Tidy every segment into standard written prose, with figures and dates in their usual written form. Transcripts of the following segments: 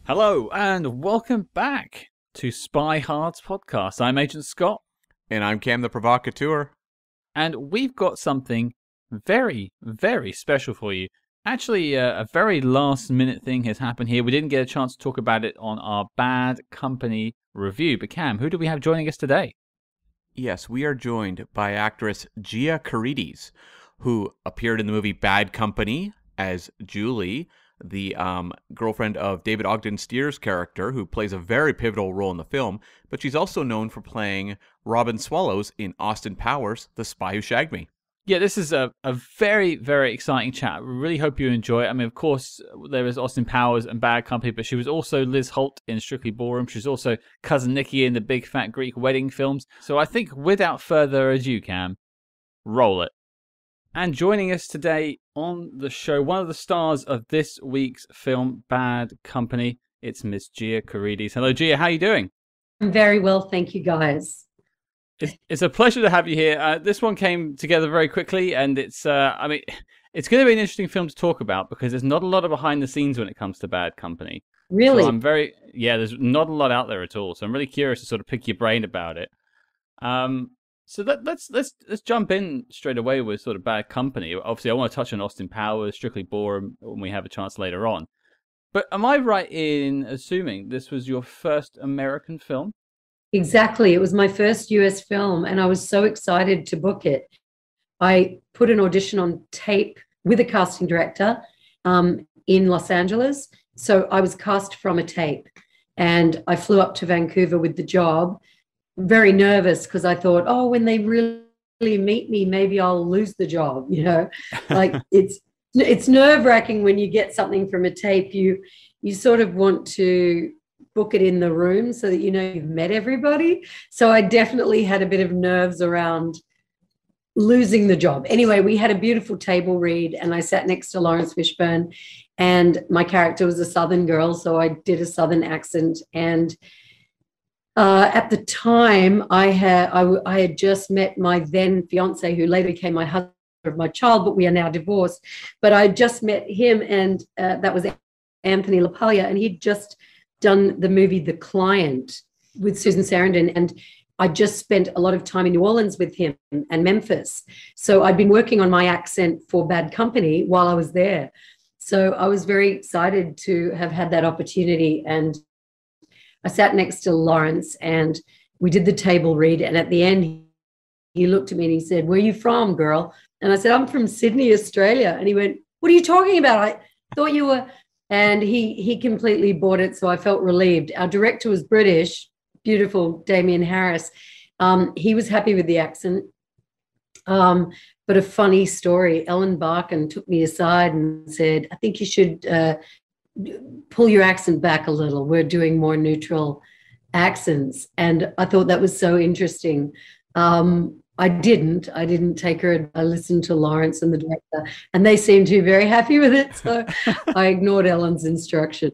Hello and welcome back to Spy Hard's podcast. I'm Agent Scott. And I'm Cam the Provocateur. And we've got something very, very special for you. Actually, a very last minute thing has happened here. We didn't get a chance to talk about it on our Bad Company review. But Cam, who do we have joining us today? Yes, we are joined by actress Gia Carides, who appeared in the movie Bad Company as Julie, the girlfriend of David Ogden Stier's character, who plays a very pivotal role in the film. But she's also known for playing Robin Swallows in Austin Powers, The Spy Who Shagged Me. Yeah, this is a very, very exciting chat. We really hope you enjoy it. I mean, of course, there is Austin Powers and Bad Company, but she was also Liz Holt in Strictly Ballroom. She's also Cousin Nikki in the Big Fat Greek Wedding films. So I think without further ado, Cam, roll it. And joining us today on the show, one of the stars of this week's film, Bad Company, it's Miss Gia Carides. Hello, Gia. How are you doing? I'm very well, thank you, guys. It's a pleasure to have you here. This one came together very quickly, and it's going to be an interesting film to talk about because there's not a lot of behind the scenes when it comes to Bad Company. Really? So there's not a lot out there at all. So I'm really curious to sort of pick your brain about it. So let's jump in straight away with sort of Bad Company. Obviously, I want to touch on Austin Powers, Strictly Ballroom when we have a chance later on. But am I right in assuming this was your first American film? Exactly. It was my first US film, and I was so excited to book it. I put an audition on tape with a casting director in Los Angeles. So I was cast from a tape, and I flew up to Vancouver with the job, very nervous because I thought, oh, when they really meet me, maybe I'll lose the job. You know, like it's nerve-wracking when you get something from a tape. You sort of want to book it in the room so that you know you've met everybody. So I definitely had a bit of nerves around losing the job. Anyway, we had a beautiful table read, and I sat next to Lawrence Fishburne, and my character was a Southern girl, so I did a Southern accent. And at the time, I had just met my then fiance, who later became my husband of my child, but we are now divorced. But I just met him, and that was Anthony LaPaglia, and he'd just done the movie The Client with Susan Sarandon, and I just spent a lot of time in New Orleans with him and Memphis. So I'd been working on my accent for Bad Company while I was there. So I was very excited to have had that opportunity, and I sat next to Lawrence and we did the table read, and at the end he looked at me and he said, "Where are you from, girl?" And I said, "I'm from Sydney, Australia." And he went, "What are you talking about? I thought you were..." And he completely bought it, so I felt relieved. Our director was British, beautiful Damien Harris. He was happy with the accent. But a funny story, Ellen Barkin took me aside and said, "I think you should pull your accent back a little. We're doing more neutral accents." And I thought that was so interesting. I didn't take her. I listened to Lawrence and the director, and they seemed to be very happy with it. So I ignored Ellen's instruction.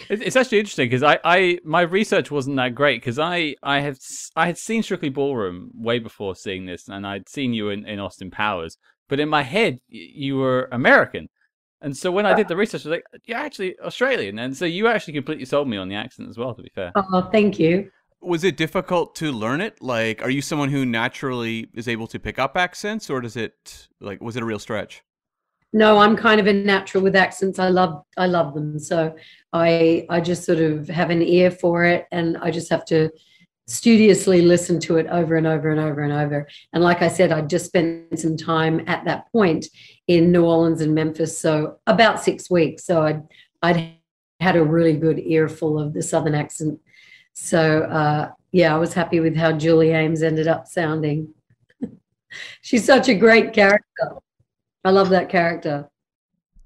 It's actually interesting because my research wasn't that great because I had seen Strictly Ballroom way before seeing this, and I'd seen you in Austin Powers, but in my head you were American, and so when I did the research, I was like, "You're actually Australian," and so you actually completely sold me on the accent as well. To be fair. Oh, thank you. Was it difficult to learn it? Like, are you someone who naturally is able to pick up accents, or was it a real stretch? No, I'm kind of a natural with accents. I love them. So I just sort of have an ear for it, and I just have to studiously listen to it over and over and over and over. And like I said, I just spent some time at that point in New Orleans and Memphis, so about 6 weeks. So I'd had a really good earful of the Southern accent. So yeah, I was happy with how Julie Ames ended up sounding. She's such a great character. I love that character.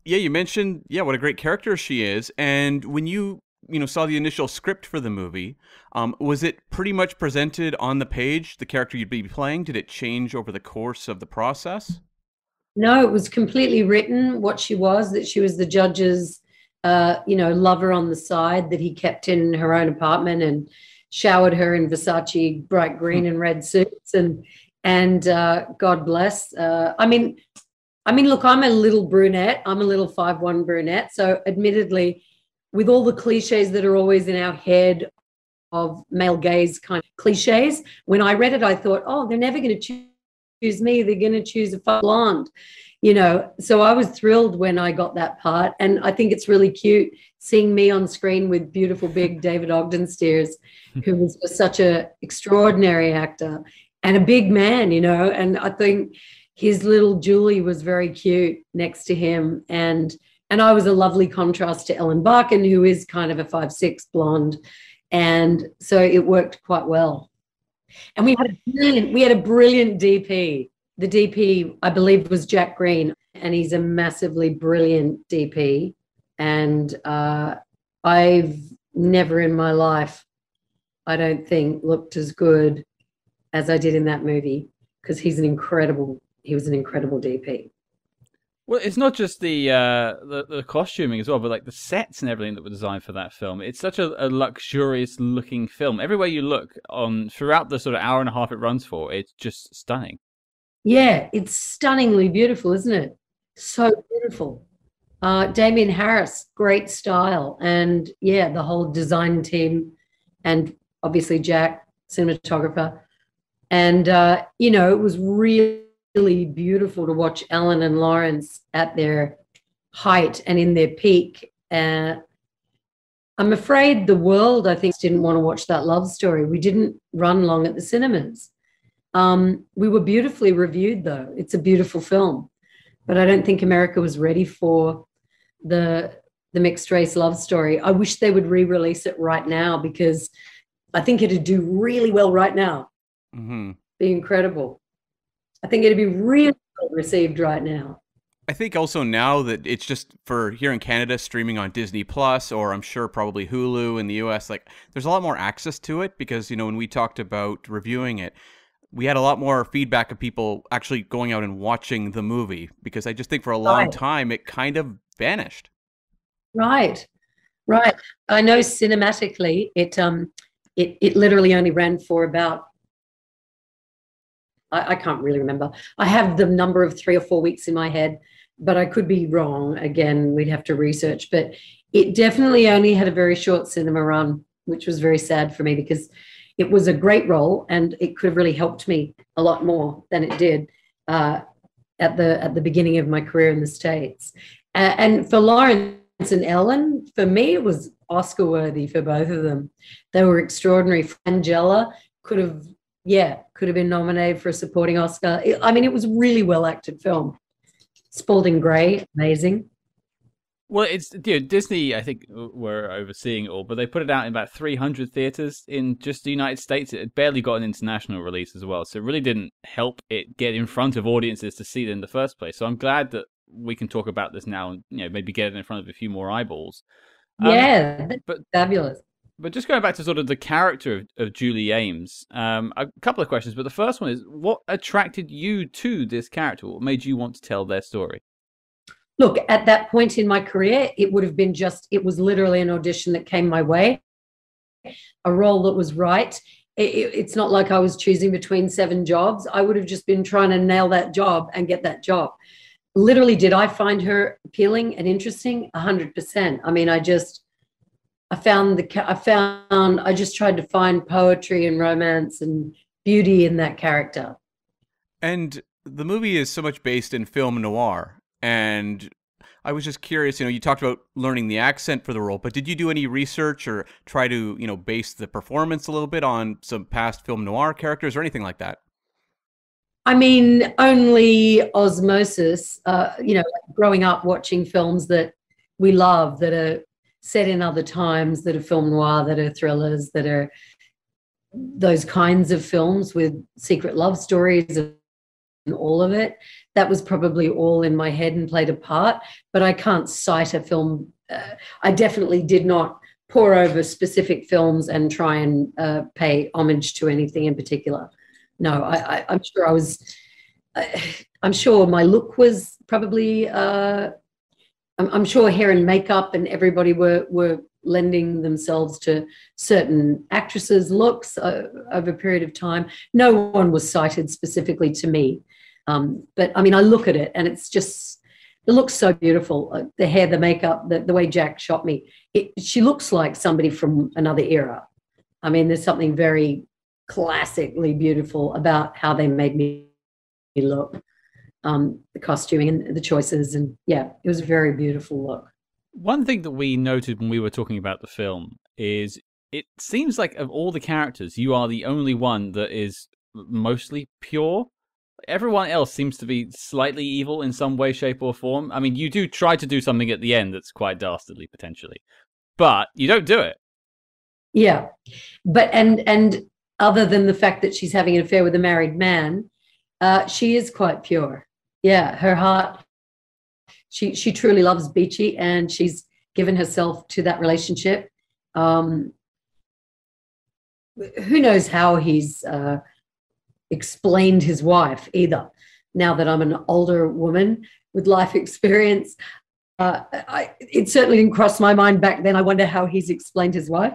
Yeah, you mentioned, what a great character she is. And when you saw the initial script for the movie, was it pretty much presented on the page, the character you'd be playing? Did it change over the course of the process? No, it was completely written what she was, that she was the judge's, lover on the side, that he kept in her own apartment and showered her in Versace bright green and red suits. And God bless. I mean, look, I'm a little brunette. I'm a little 5'1" brunette. So admittedly, with all the cliches that are always in our head of male gaze kind of cliches. When I read it, I thought, oh, they're never going to choose me. They're going to choose a blonde, So I was thrilled when I got that part. And I think it's really cute seeing me on screen with beautiful, big David Ogden Stiers, who was such an extraordinary actor and a big man, And I think his little Julie was very cute next to him. And I was a lovely contrast to Ellen Barkin, who is kind of a 5'6" blonde. And so it worked quite well. And we had a brilliant DP. The DP, I believe, was Jack Green, and he's a massively brilliant DP. And I've never in my life, I don't think, looked as good as I did in that movie, because he was an incredible DP. Well, it's not just the costuming as well, but like the sets and everything that were designed for that film. It's such a luxurious looking film. Everywhere you look throughout the sort of hour and a half it runs for, it's just stunning. Yeah, it's stunningly beautiful, isn't it? So beautiful. Damien Harris, great style. And yeah, the whole design team, and obviously Jack, cinematographer. And, it was really beautiful to watch Ellen and Lawrence at their height and in their peak. I'm afraid the world, I think, didn't want to watch that love story. We didn't run long at the cinemas. We were beautifully reviewed, though. It's a beautiful film. But I don't think America was ready for the mixed race love story. I wish they would re-release it right now, because I think it'd do really well right now. Mm-hmm. Be incredible. I think it'd be really well received right now. I think also now that it's just for here in Canada streaming on Disney Plus, or I'm sure probably Hulu in the US, like there's a lot more access to it, because, when we talked about reviewing it, we had a lot more feedback of people actually going out and watching the movie, because I just think for a long time it kind of vanished. Right. I know cinematically it literally only ran for about, I can't really remember. I have the number of 3 or 4 weeks in my head, but I could be wrong. Again, we'd have to research. But it definitely only had a very short cinema run, which was very sad for me, because it was a great role and it could have really helped me a lot more than it did at the beginning of my career in the States. And for Lawrence and Ellen, for me, it was Oscar worthy for both of them. They were extraordinary. Frangella could have been nominated for a supporting Oscar. It was a really well-acted film. Spalding Gray, amazing. Well, it's Disney, I think, were overseeing it all, but they put it out in about 300 theaters in just the United States. It had barely got an international release as well, so it really didn't help it get in front of audiences to see it in the first place. So I'm glad that we can talk about this now and maybe get it in front of a few more eyeballs. But fabulous. But just going back to sort of the character of Julie Ames, a couple of questions. But the first one is, what attracted you to this character? What made you want to tell their story? Look, at that point in my career, it would have been it was literally an audition that came my way, a role that was right. It's not like I was choosing between 7 jobs. I would have just been trying to nail that job and get that job. Literally, did I find her appealing and interesting? 100%. I just tried to find poetry and romance and beauty in that character. And the movie is so much based in film noir. And I was just curious, you talked about learning the accent for the role, but did you do any research or try to, base the performance a little bit on some past film noir characters or anything like that? Only osmosis, growing up watching films that we love, that are set in other times, that are film noir, that are thrillers, that are those kinds of films with secret love stories and all of it. That was probably all in my head and played a part, but I can't cite a film. I definitely did not pore over specific films and try and pay homage to anything in particular. No, I'm sure I'm sure my look was probably, I'm sure hair and makeup and everybody were lending themselves to certain actresses' looks over a period of time. No one was cited specifically to me. But I look at it and it's just, It looks so beautiful. The hair, the makeup, the way Jack shot me. She looks like somebody from another era. I mean, there's something very classically beautiful about how they made me look. The costuming and the choices. And yeah, it was a very beautiful look. One thing that we noted when we were talking about the film is it seems like of all the characters, you are the only one that is mostly pure. Everyone else seems to be slightly evil in some way, shape, or form. I mean, you do try to do something at the end that's quite dastardly, potentially, but you don't do it. Yeah. But, and other than the fact that she's having an affair with a married man, she is quite pure. Yeah. Her heart, she truly loves Beachy, and she's given herself to that relationship. Who knows how he's explained his wife either. Now that I'm an older woman with life experience, it certainly didn't cross my mind back then. I wonder how he's explained his wife.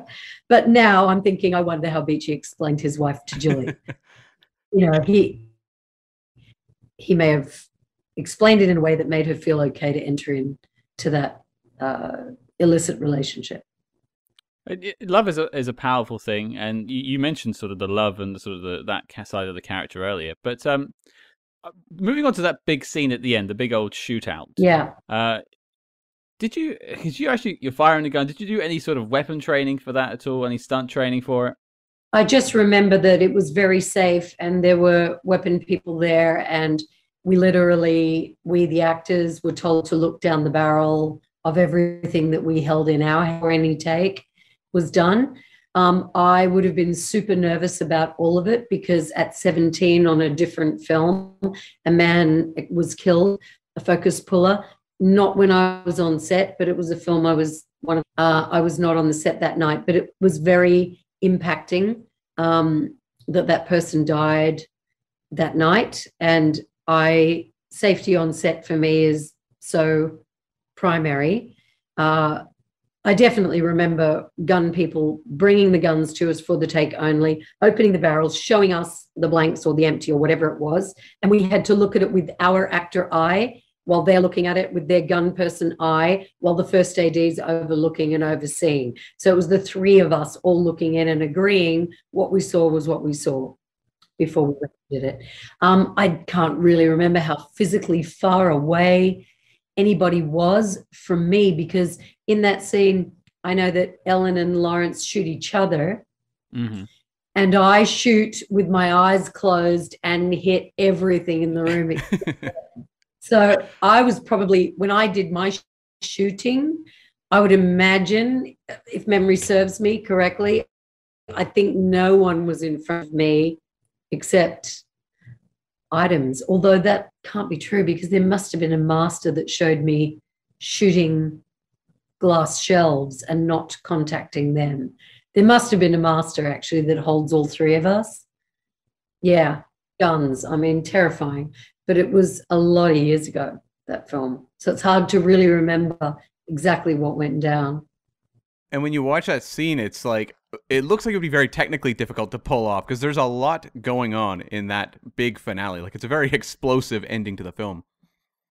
But now I'm thinking, I wonder how Beachy explained his wife to Julie. You know, he may have explained it in a way that made her feel okay to enter into that illicit relationship. Love is a powerful thing, and you mentioned sort of the love and the sort of that side of the character earlier. But moving on to that big scene at the end, the big old shootout. Yeah. You're firing a gun. Did you do any sort of weapon training for that at all? Any stunt training for it? I just remember that it was very safe, and there were weapon people there, and we the actors, were told to look down the barrel of everything that we held in our hand. Any take was done. I would have been super nervous about all of it, because at 17 on a different film, a man was killed, a focus puller, not when I was on set, but it was a film I was not on the set that night, but it was very impacting that person died that night. And safety on set for me is so primary. I definitely remember gun people bringing the guns to us for the take only, opening the barrels, showing us the blanks or the empty or whatever it was. And we had to look at it with our actor eye while they're looking at it with their gun person eye, while the first AD's overlooking and overseeing. So it was the three of us all looking in and agreeing what we saw was what we saw before we did it. I can't really remember how physically far away anybody was from me, because in that scene, I know that Ellen and Lawrence shoot each other, and I shoot with my eyes closed and hit everything in the room. So I was probably, when I did my shooting, I would imagine, if memory serves me correctly, I think no one was in front of me except items, although that can't be true, because there must have been a master that showed me shooting glass shelves and not contacting them. There must have been a master actually that holds all three of us. Yeah, guns. I mean, terrifying. But it was a lot of years ago, that film. So it's hard to really remember exactly what went down. And when you watch that scene, it's like, it looks like it would be very technically difficult to pull off, because there's a lot going on in that big finale. Like, it's a very explosive ending to the film.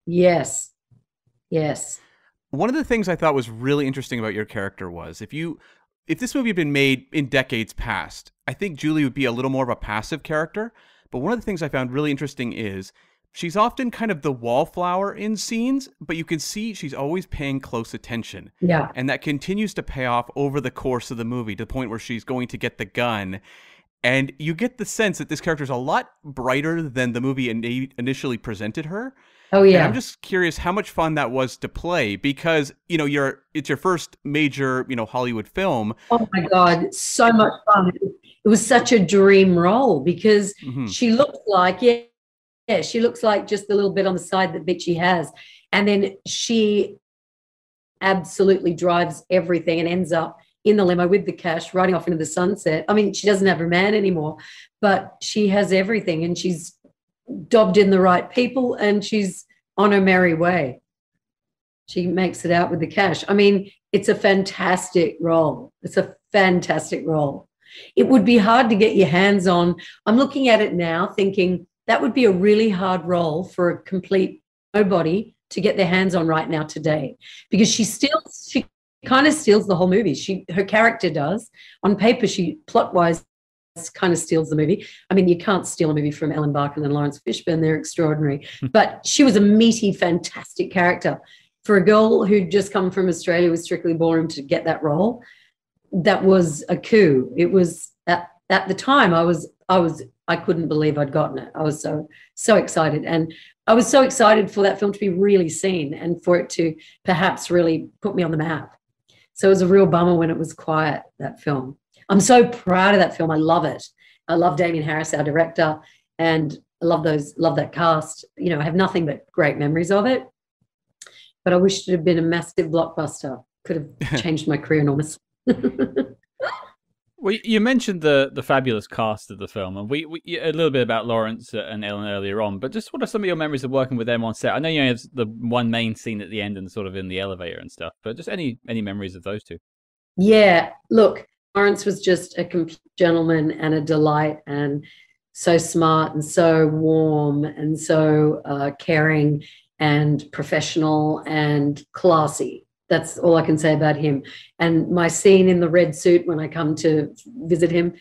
Yes. Yes. One of the things I thought was really interesting about your character was, if this movie had been made in decades past, I think Julie would be a little more of a passive character. But one of the things I found really interesting is she's often kind of the wallflower in scenes, but you can see she's always paying close attention. Yeah. And that continues to pay off over the course of the movie, to the point where she's going to get the gun. And you get the sense that this character is a lot brighter than the movie initially presented her. Oh, yeah. And I'm just curious how much fun that was to play, because, it's your first major, Hollywood film. Oh my God, so much fun. It was such a dream role, because she looks like, she looks like just the little bit on the side that Bitchy has. And then she absolutely drives everything and ends up in the limo with the cash, riding off into the sunset. I mean, she doesn't have her man anymore, but she has everything, and she's dobbed in the right people, and she's on her merry way. She makes it out with the cash. I mean, it's a fantastic role. It's a fantastic role. It would be hard to get your hands on. I'm looking at it now thinking that would be a really hard role for a complete nobody to get their hands on right now today, because she kind of steals the whole movie. Her character does. On paper, she plot-wise kind of steals the movie. I mean, you can't steal a movie from Ellen Barkin and Lawrence Fishburne. They're extraordinary. But she was a meaty, fantastic character. For a girl who'd just come from Australia with Strictly Ballroom to get that role, that was a coup. It was at the time I couldn't believe I'd gotten it. I was so excited. And I was so excited for that film to be really seen and for it to perhaps really put me on the map. So it was a real bummer when it was quiet, that film. I'm so proud of that film. I love it. I love Damien Harris, our director, and I love that cast. You know, I have nothing but great memories of it. But I wish it had been a massive blockbuster. Could have changed my career enormously. Well, you mentioned the fabulous cast of the film, and we a little bit about Lawrence and Ellen earlier on, but just what are some of your memories of working with them on set? I know you have the one main scene at the end and sort of in the elevator and stuff, but just any memories of those two? Yeah, look, Lawrence was just a complete gentleman and a delight, and so smart and so warm and so caring and professional and classy. That's all I can say about him. And my scene in the red suit when I come to visit him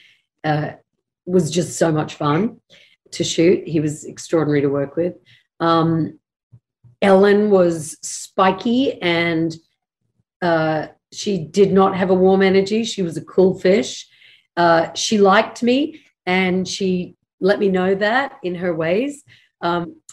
was just so much fun to shoot. He was extraordinary to work with. Ellen was spiky, and she did not have a warm energy. She was a cool fish. She liked me, and she let me know that in her ways.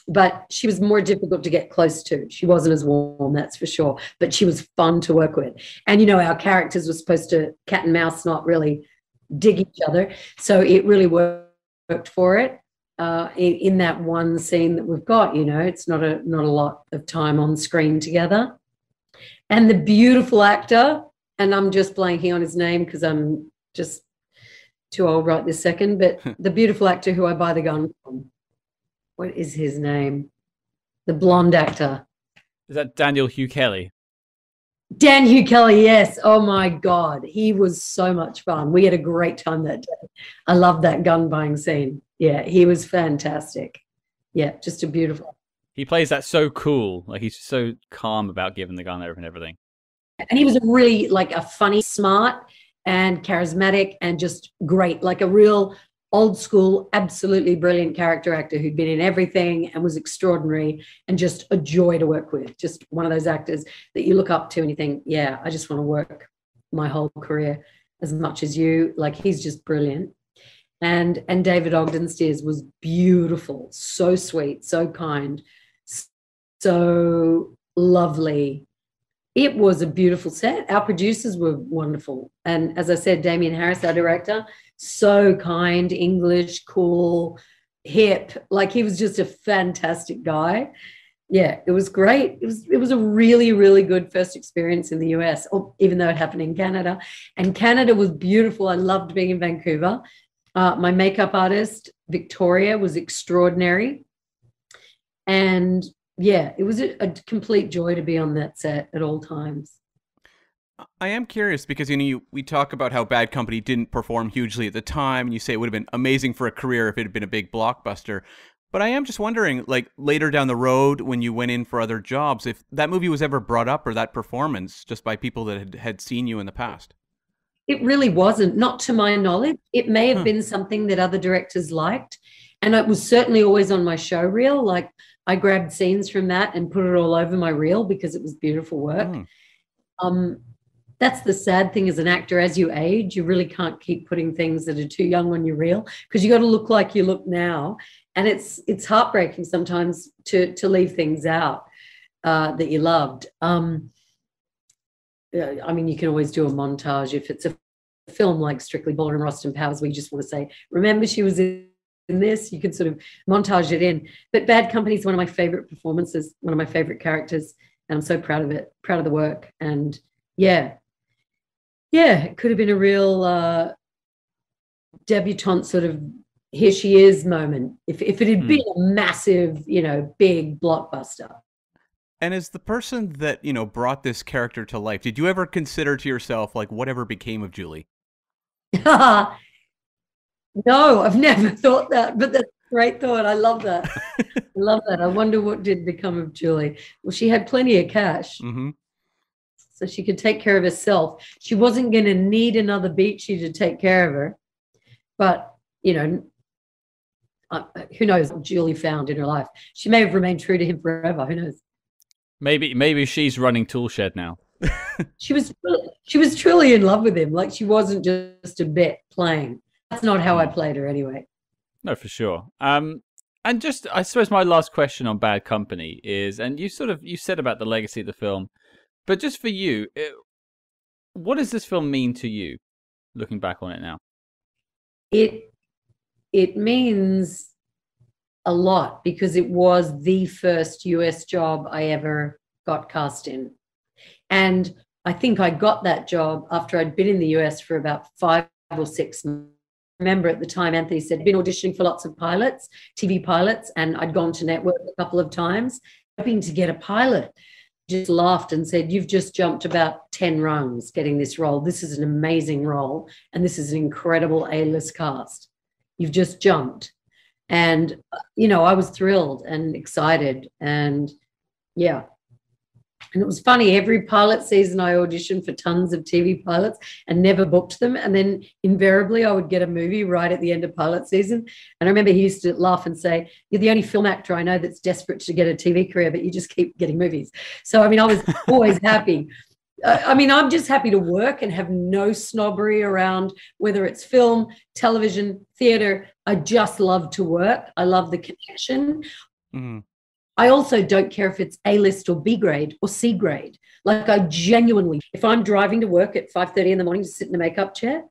But she was more difficult to get close to. She wasn't as warm, that's for sure. But she was fun to work with. And, you know, our characters were supposed to cat and mouse, not really dig each other. So it really worked for it in that one scene that we've got. You know, it's not a lot of time on screen together. And the beautiful actor, and I'm just blanking on his name because I'm just too old right this second, but the beautiful actor who I buy the gun from. What is his name? The blonde actor. Is that Daniel Hugh Kelly? Dan Hugh Kelly, yes. Oh, my God. He was so much fun. We had a great time that day. I love that gun buying scene. Yeah, he was fantastic. Yeah, just a beautiful. He plays that so cool. Like, he's so calm about giving the gun over and everything. And he was a really, like, a funny, smart and charismatic and just great, like a real old school, absolutely brilliant character actor who'd been in everything and was extraordinary and just a joy to work with. Just one of those actors that you look up to and you think, yeah, I just want to work my whole career as much as you. Like, he's just brilliant. And David Ogden Stiers was beautiful, so sweet, so kind, so lovely. It was a beautiful set. Our producers were wonderful. And as I said, Damien Harris, our director, so kind, English, cool, hip. Like, he was just a fantastic guy. Yeah, it was great. It was a really, really good first experience in the US, even though it happened in Canada. And Canada was beautiful. I loved being in Vancouver. My makeup artist, Victoria, was extraordinary. And yeah, it was a complete joy to be on that set at all times. I am curious because, you know, we talk about how Bad Company didn't perform hugely at the time, and you say it would have been amazing for a career if it had been a big blockbuster. But I am just wondering, like, later down the road when you went in for other jobs, if that movie was ever brought up, or that performance, just by people that had seen you in the past. It really wasn't, not to my knowledge. It may have been something that other directors liked. And it was certainly always on my show reel. Like, I grabbed scenes from that and put it all over my reel because it was beautiful work. That's the sad thing as an actor. As you age, you really can't keep putting things that are too young on your reel because you got to look like you look now. And it's heartbreaking sometimes to leave things out that you loved. I mean, you can always do a montage if it's a film like Strictly Ballroom, Austin Powers, where you just want to say, remember she was in this, you could sort of montage it in. But Bad Company is one of my favorite performances, one of my favorite characters, and I'm so proud of it, proud of the work. And yeah, it could have been a real debutante sort of here she is moment if it had been a massive, you know, big blockbuster. And as the person that, you know, brought this character to life, did you ever consider to yourself, like, whatever became of Julie? No, I've never thought that, but Great thought. I love that. I love that. I wonder what did become of Julie. Well, she had plenty of cash, so she could take care of herself. She wasn't going to need another Beachy to take care of her, but you know, who knows what Julie found in her life? She may have remained true to him forever. Who knows? Maybe she's running Toolshed now. She was truly in love with him. Like, she wasn't just a bet playing. That's not how I played her anyway. No, for sure. And just, I suppose my last question on Bad Company is, and you said about the legacy of the film, but just for you, what does this film mean to you, looking back on it now? It means a lot because it was the first US job I ever got cast in. And I think I got that job after I'd been in the US for about 5 or 6 months. I remember at the time, Anthony said, I'd been auditioning for lots of pilots, TV pilots, and I'd gone to network a couple of times, hoping to get a pilot. Just laughed and said, you've just jumped about 10 rungs getting this role. This is an amazing role, and this is an incredible A-list cast. You've just jumped. And, you know, I was thrilled and excited. And, yeah. And it was funny, every pilot season I auditioned for tons of TV pilots and never booked them. And then invariably I would get a movie right at the end of pilot season. And I remember he used to laugh and say, you're the only film actor I know that's desperate to get a TV career, but you just keep getting movies. So, I mean, I was always happy. I mean, I'm just happy to work and have no snobbery around whether it's film, television, theater. I just love to work. I love the connection. I also don't care if it's A-list or B grade or C grade. Like, I genuinely, if I'm driving to work at 5:30 in the morning to sit in a makeup chair,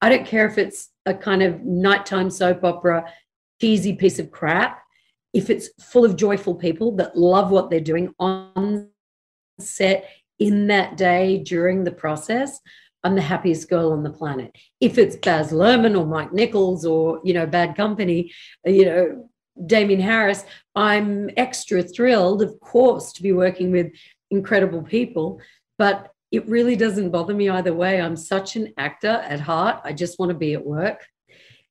I don't care if it's a kind of nighttime soap opera, cheesy piece of crap. If it's full of joyful people that love what they're doing on set in that day during the process, I'm the happiest girl on the planet. If it's Baz Luhrmann or Mike Nichols or, you know, Bad Company, you know, Damien Harris, I'm extra thrilled, of course, to be working with incredible people, but it really doesn't bother me either way. I'm such an actor at heart. I just want to be at work.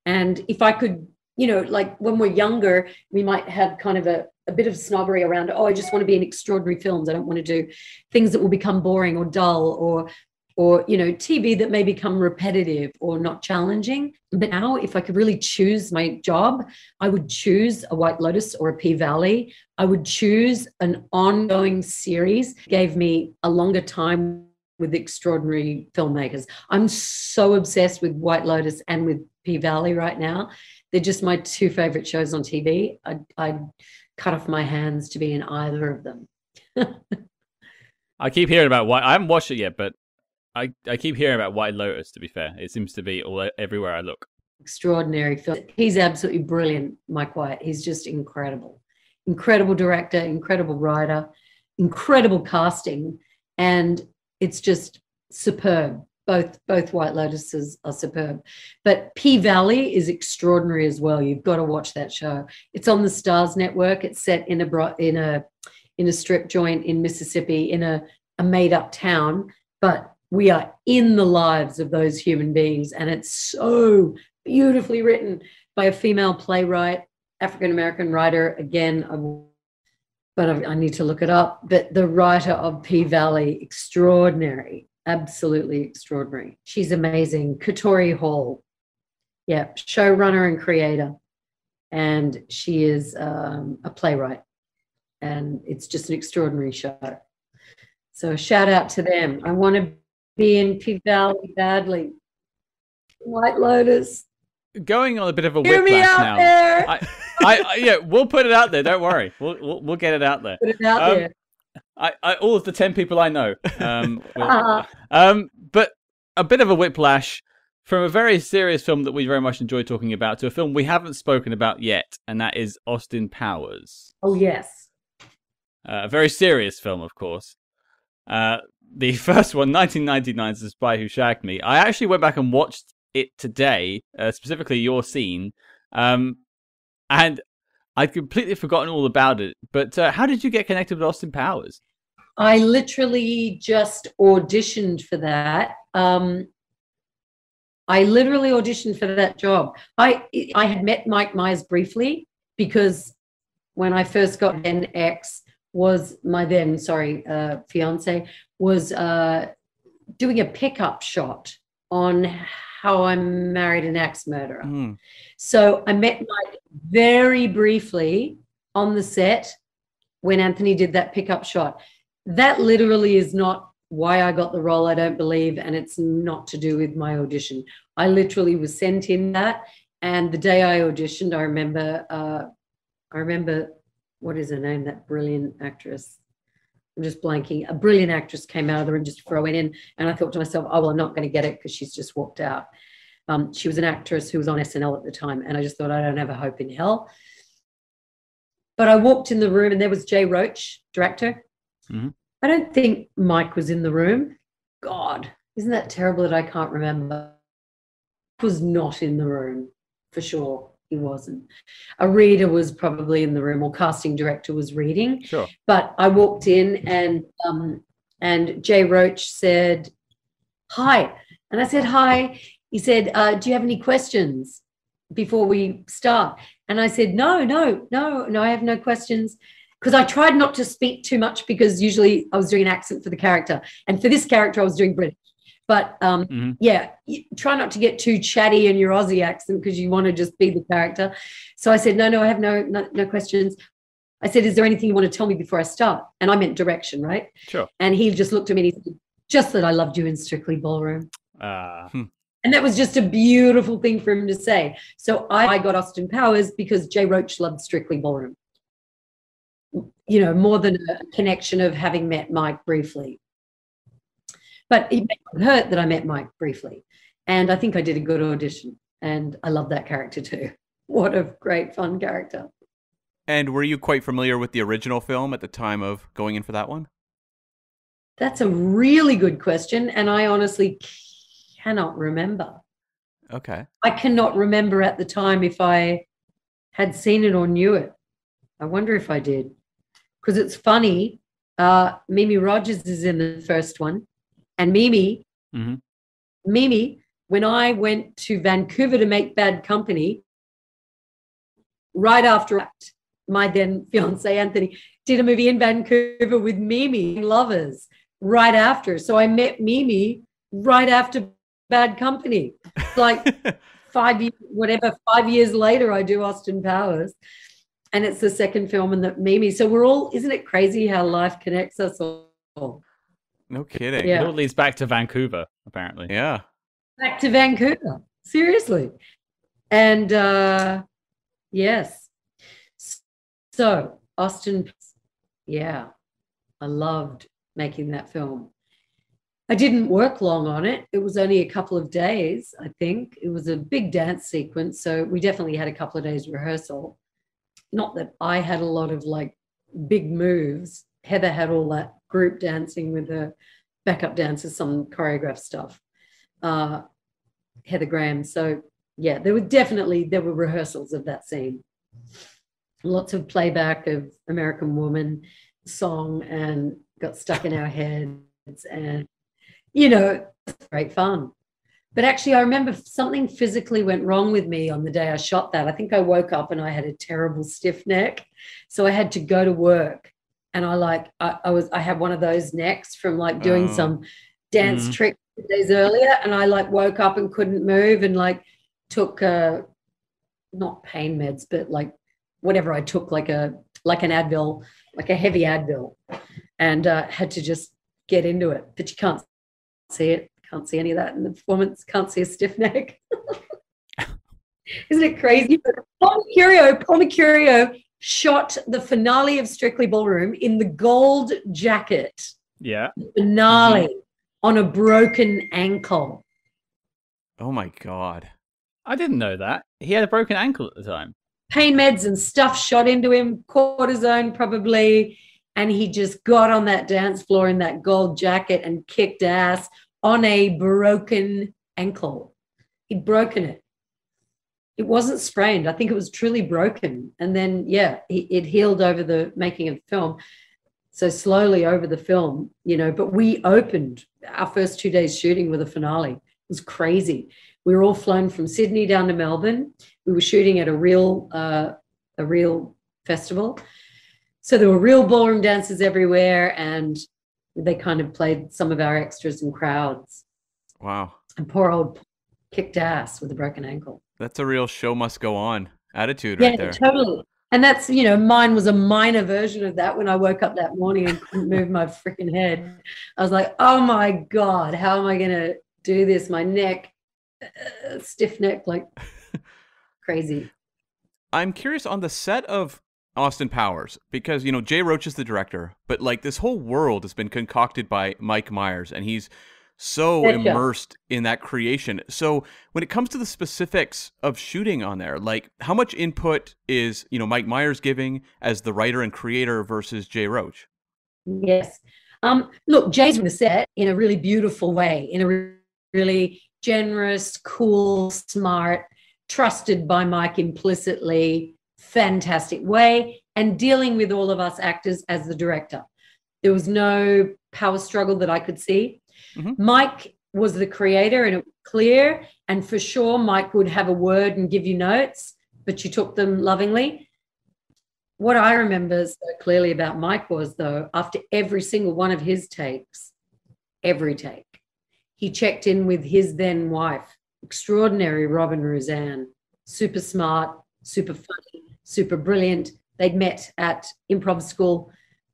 And if I could, you know, like when we're younger, we might have kind of a bit of snobbery around, oh, I just want to be in extraordinary films. I don't want to do things that will become boring or dull or, you know, TV that may become repetitive or not challenging. But now, if I could really choose my job, I would choose a White Lotus or a P-Valley. I would choose an ongoing series. It gave me a longer time with extraordinary filmmakers. I'm so obsessed with White Lotus and with P-Valley right now. They're just my 2 favorite shows on TV. I'd cut off my hands to be in either of them. I keep hearing about White. I haven't watched it yet, but I keep hearing about White Lotus, to be fair. It seems to be everywhere I look. Extraordinary film. He's absolutely brilliant, Mike White. He's just incredible. Incredible director, incredible writer, incredible casting, and it's just superb. Both White Lotuses are superb. But P-Valley is extraordinary as well. You've got to watch that show. It's on the Stars Network. It's set in a strip joint in Mississippi, in a made-up town, but we are in the lives of those human beings, and it's so beautifully written by a female playwright, African-American writer, again, but I need to look it up, but the writer of P-Valley, extraordinary, absolutely extraordinary. She's amazing. Katori Hall, yeah, showrunner and creator, and she is a playwright, and it's just an extraordinary show. So shout out to them. I want to be in P-Valley badly. White Lotus. Going on a bit of a Hear whiplash me out now. there. Yeah, we'll put it out there. Don't worry. We'll get it out there. Put it out there. All of the 10 people I know. But a bit of a whiplash from a very serious film that we very much enjoy talking about to a film we haven't spoken about yet, and that is Austin Powers. Oh, yes. A very serious film, of course. The first one, 1999's The Spy Who Shagged Me. I actually went back and watched it today, specifically your scene, and I'd completely forgotten all about it. But how did you get connected with Austin Powers? I literally just auditioned for that. I literally auditioned for that job. I had met Mike Myers briefly because when I first got then ex was my then, fiance was doing a pickup shot on How I Married an Axe Murderer. Mm. So I met Mike very briefly on the set when Anthony did that pickup shot. That literally is not why I got the role, I don't believe, and it's not to do with my audition. I literally was sent in that, and the day I auditioned, I remember, what is her name, that brilliant actress? I'm just blanking. A brilliant actress came out of the room just before I went in, and I thought to myself, oh, well, I'm not going to get it because she's just walked out. She was an actress who was on SNL at the time, and I just thought, I don't have a hope in hell. But I walked in the room, and there was Jay Roach, director. Mm-hmm. I don't think Mike was in the room. God, isn't that terrible that I can't remember? He was not in the room, for sure. He wasn't. A reader was probably in the room, or casting director was reading. Sure. But I walked in, and Jay Roach said, hi. And I said, hi. He said, do you have any questions before we start? And I said, no, I have no questions. Because I tried not to speak too much, because usually I was doing an accent for the character. And for this character, I was doing British. But yeah, you try not to get too chatty in your Aussie accent, because you want to just be the character. So I said, no, I have no questions. I said, is there anything you want to tell me before I start? And I meant direction, right? Sure. And he just looked at me and he said, just that I loved you in Strictly Ballroom. And that was just a beautiful thing for him to say. So I got Austin Powers because Jay Roach loved Strictly Ballroom. You know, more than a connection of having met Mike briefly. But it hurt that I met Mike briefly. And I think I did a good audition. And I love that character too. What a great, fun character. And were you quite familiar with the original film at the time of going in for that one? That's a really good question. And I honestly cannot remember. Okay. I cannot remember at the time if I had seen it or knew it. I wonder if I did. Because it's funny, Mimi Rogers is in the first one. And Mimi, when I went to Vancouver to make Bad Company, right after my then fiance Anthony did a movie in Vancouver with Mimi, Lovers, right after. So I met Mimi right after Bad Company. Like 5 years later, I do Austin Powers. And it's the second film in the Mimi. So we're all, isn't it crazy how life connects us all? No kidding. Yeah. It all leads back to Vancouver, apparently. Yeah. Back to Vancouver. Seriously. And yes. So Austin, yeah, I loved making that film. I didn't work long on it. It was only a couple of days, I think. It was a big dance sequence. So we definitely had a couple of days rehearsal. Not that I had a lot of like big moves. Heather had all that group dancing with her backup dancers, some choreographed stuff. Heather Graham. So yeah, there were rehearsals of that scene. Lots of playback of American Woman song and got stuck in our heads, and you know, great fun. But actually, I remember something physically went wrong with me on the day I shot that. I think I woke up and I had a terrible stiff neck. So I had to go to work. And I had one of those necks from like doing some dance trick days earlier. And I like woke up and couldn't move, and like took not pain meds, but like whatever I took, like an Advil, like a heavy Advil, and had to just get into it. But you can't see it. Can't see any of that in the performance. Can't see a stiff neck. Isn't it crazy? Paul Mercurio shot the finale of Strictly Ballroom in the gold jacket. Yeah. The finale on a broken ankle. Oh my God. I didn't know that. He had a broken ankle at the time. Pain meds and stuff shot into him, cortisone probably, and he just got on that dance floor in that gold jacket and kicked ass on a broken ankle. He'd broken it. It wasn't sprained. I think it was truly broken. And then, yeah, it healed over the making of the film. So slowly over the film, you know, but we opened our first 2 days shooting with a finale. It was crazy. We were all flown from Sydney down to Melbourne. We were shooting at a real a real festival. So there were real ballroom dancers everywhere, and they kind of played some of our extras and crowds. Wow. And poor old kicked ass with a broken ankle. That's a real show must go on attitude right there. Yeah, totally. And that's, mine was a minor version of that when I woke up that morning and couldn't move my freaking head. I was like, oh my God, how am I going to do this? My neck, stiff neck, like crazy. I'm curious on the set of Austin Powers, because, Jay Roach is the director, but like this whole world has been concocted by Mike Myers, and he's so immersed in that creation. So when it comes to the specifics of shooting on there, like how much input is, Mike Myers giving as the writer and creator versus Jay Roach? Yes. Look, Jay's on the set in a really beautiful way, in a really generous, cool, smart, trusted by Mike implicitly, fantastic way, and dealing with all of us actors as the director. There was no power struggle that I could see. Mm-hmm. Mike was the creator, and it was clear, and for sure Mike would have a word and give you notes, but you took them lovingly. What I remember so clearly about Mike was, though, after every single one of his takes, every take, he checked in with his then wife, extraordinary Robin Roseanne, super smart, super funny, super brilliant. They'd met at improv school.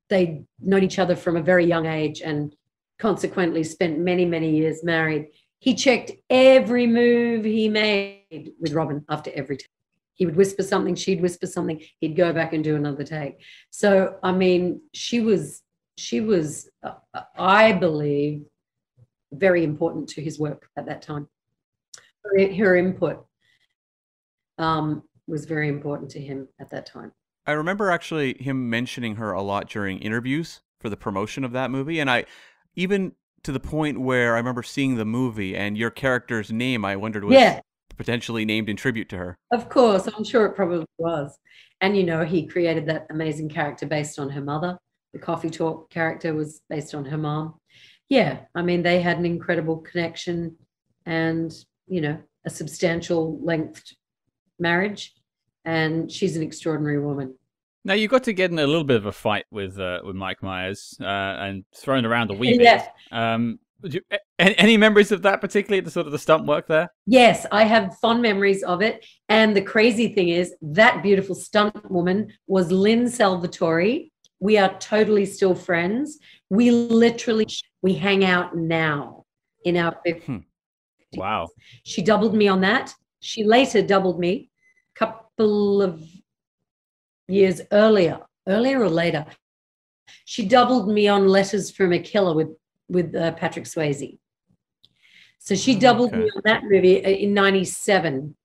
They'd known each other from a very young age and consequently spent many, many years married. He checked every move he made with Robin after every take. He would whisper something, she'd whisper something, he'd go back and do another take. So, I mean, she was, I believe, very important to his work at that time. Her input was very important to him at that time. I remember actually him mentioning her a lot during interviews for the promotion of that movie. And even to the point where I remember seeing the movie and your character's name, I wondered was potentially named in tribute to her. Of course, I'm sure it probably was. And, he created that amazing character based on her mother. The Coffee Talk character was based on her mom. Yeah, I mean, they had an incredible connection and, a substantial length marriage. And she's an extraordinary woman. Now, you got to get in a little bit of a fight with Mike Myers and thrown around a wee bit. Yes. Any memories of that, particularly the sort of the stunt work there? Yes, I have fond memories of it. And the crazy thing is that beautiful stunt woman was Lynn Salvatore. We are totally still friends. We hang out now in our 50s. Wow. She doubled me on that. She later doubled me a couple of years earlier or later. She doubled me on Letters from a Killer with Patrick Swayze. So she doubled me on that movie in 97.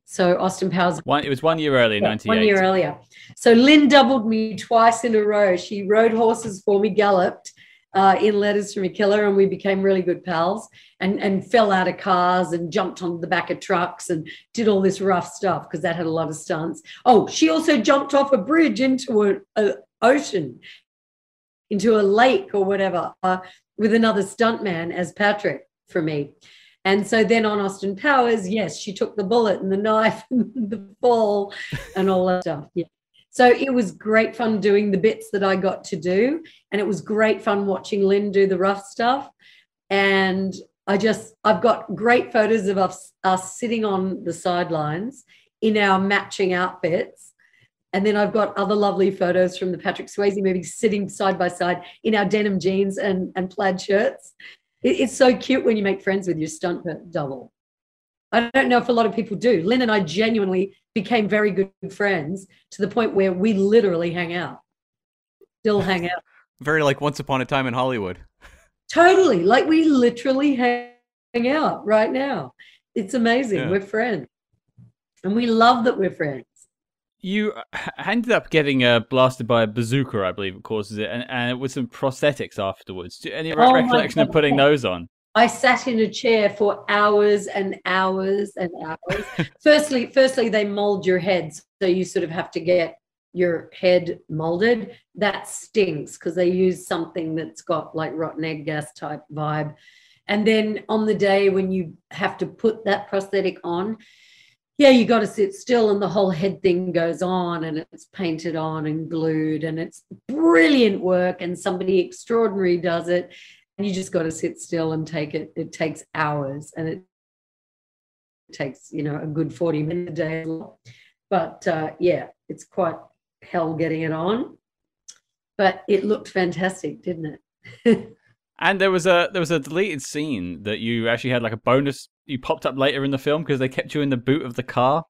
So Austin Powers. It was 1 year earlier, 98. 1 year earlier. So Lynn doubled me twice in a row. She rode horses for me, galloped in Letters from a Killer, and we became really good pals and fell out of cars and jumped on the back of trucks and did all this rough stuff because that had a lot of stunts. Oh, she also jumped off a bridge into an ocean, into a lake or whatever, with another stuntman as Patrick for me. And so then on Austin Powers, yes, she took the bullet and the knife and the fall and all that stuff. Yeah. So it was great fun doing the bits that I got to do. And it was great fun watching Lynn do the rough stuff. And I've got great photos of us sitting on the sidelines in our matching outfits. And then I've got other lovely photos from the Patrick Swayze movie sitting side by side in our denim jeans and plaid shirts. It's so cute when you make friends with your stunt double. I don't know if a lot of people do. Lynn and I genuinely became very good friends to the point where we literally hang out, still hang out. Very like Once Upon a Time in Hollywood. Totally. Like we literally hang out right now. It's amazing. Yeah. We're friends. And we love that we're friends. You ended up getting blasted by a bazooka, I believe it causes it, and with some prosthetics afterwards. Any recollection of putting those on? I sat in a chair for hours and hours and hours. Firstly, they mold your head, so you sort of have to get your head molded. That stinks because they use something that's got like rotten egg gas type vibe. And then on the day when you have to put that prosthetic on, yeah, you got to sit still and the whole head thing goes on and it's painted on and glued and it's brilliant work and somebody extraordinary does it. And you just got to sit still and take it. It takes hours and it takes, you know, a good 40 minutes a day. But yeah, it's quite hell getting it on. But it looked fantastic, didn't it? And there was a deleted scene that you actually had like a bonus. You popped up later in the film because they kept you in the boot of the car,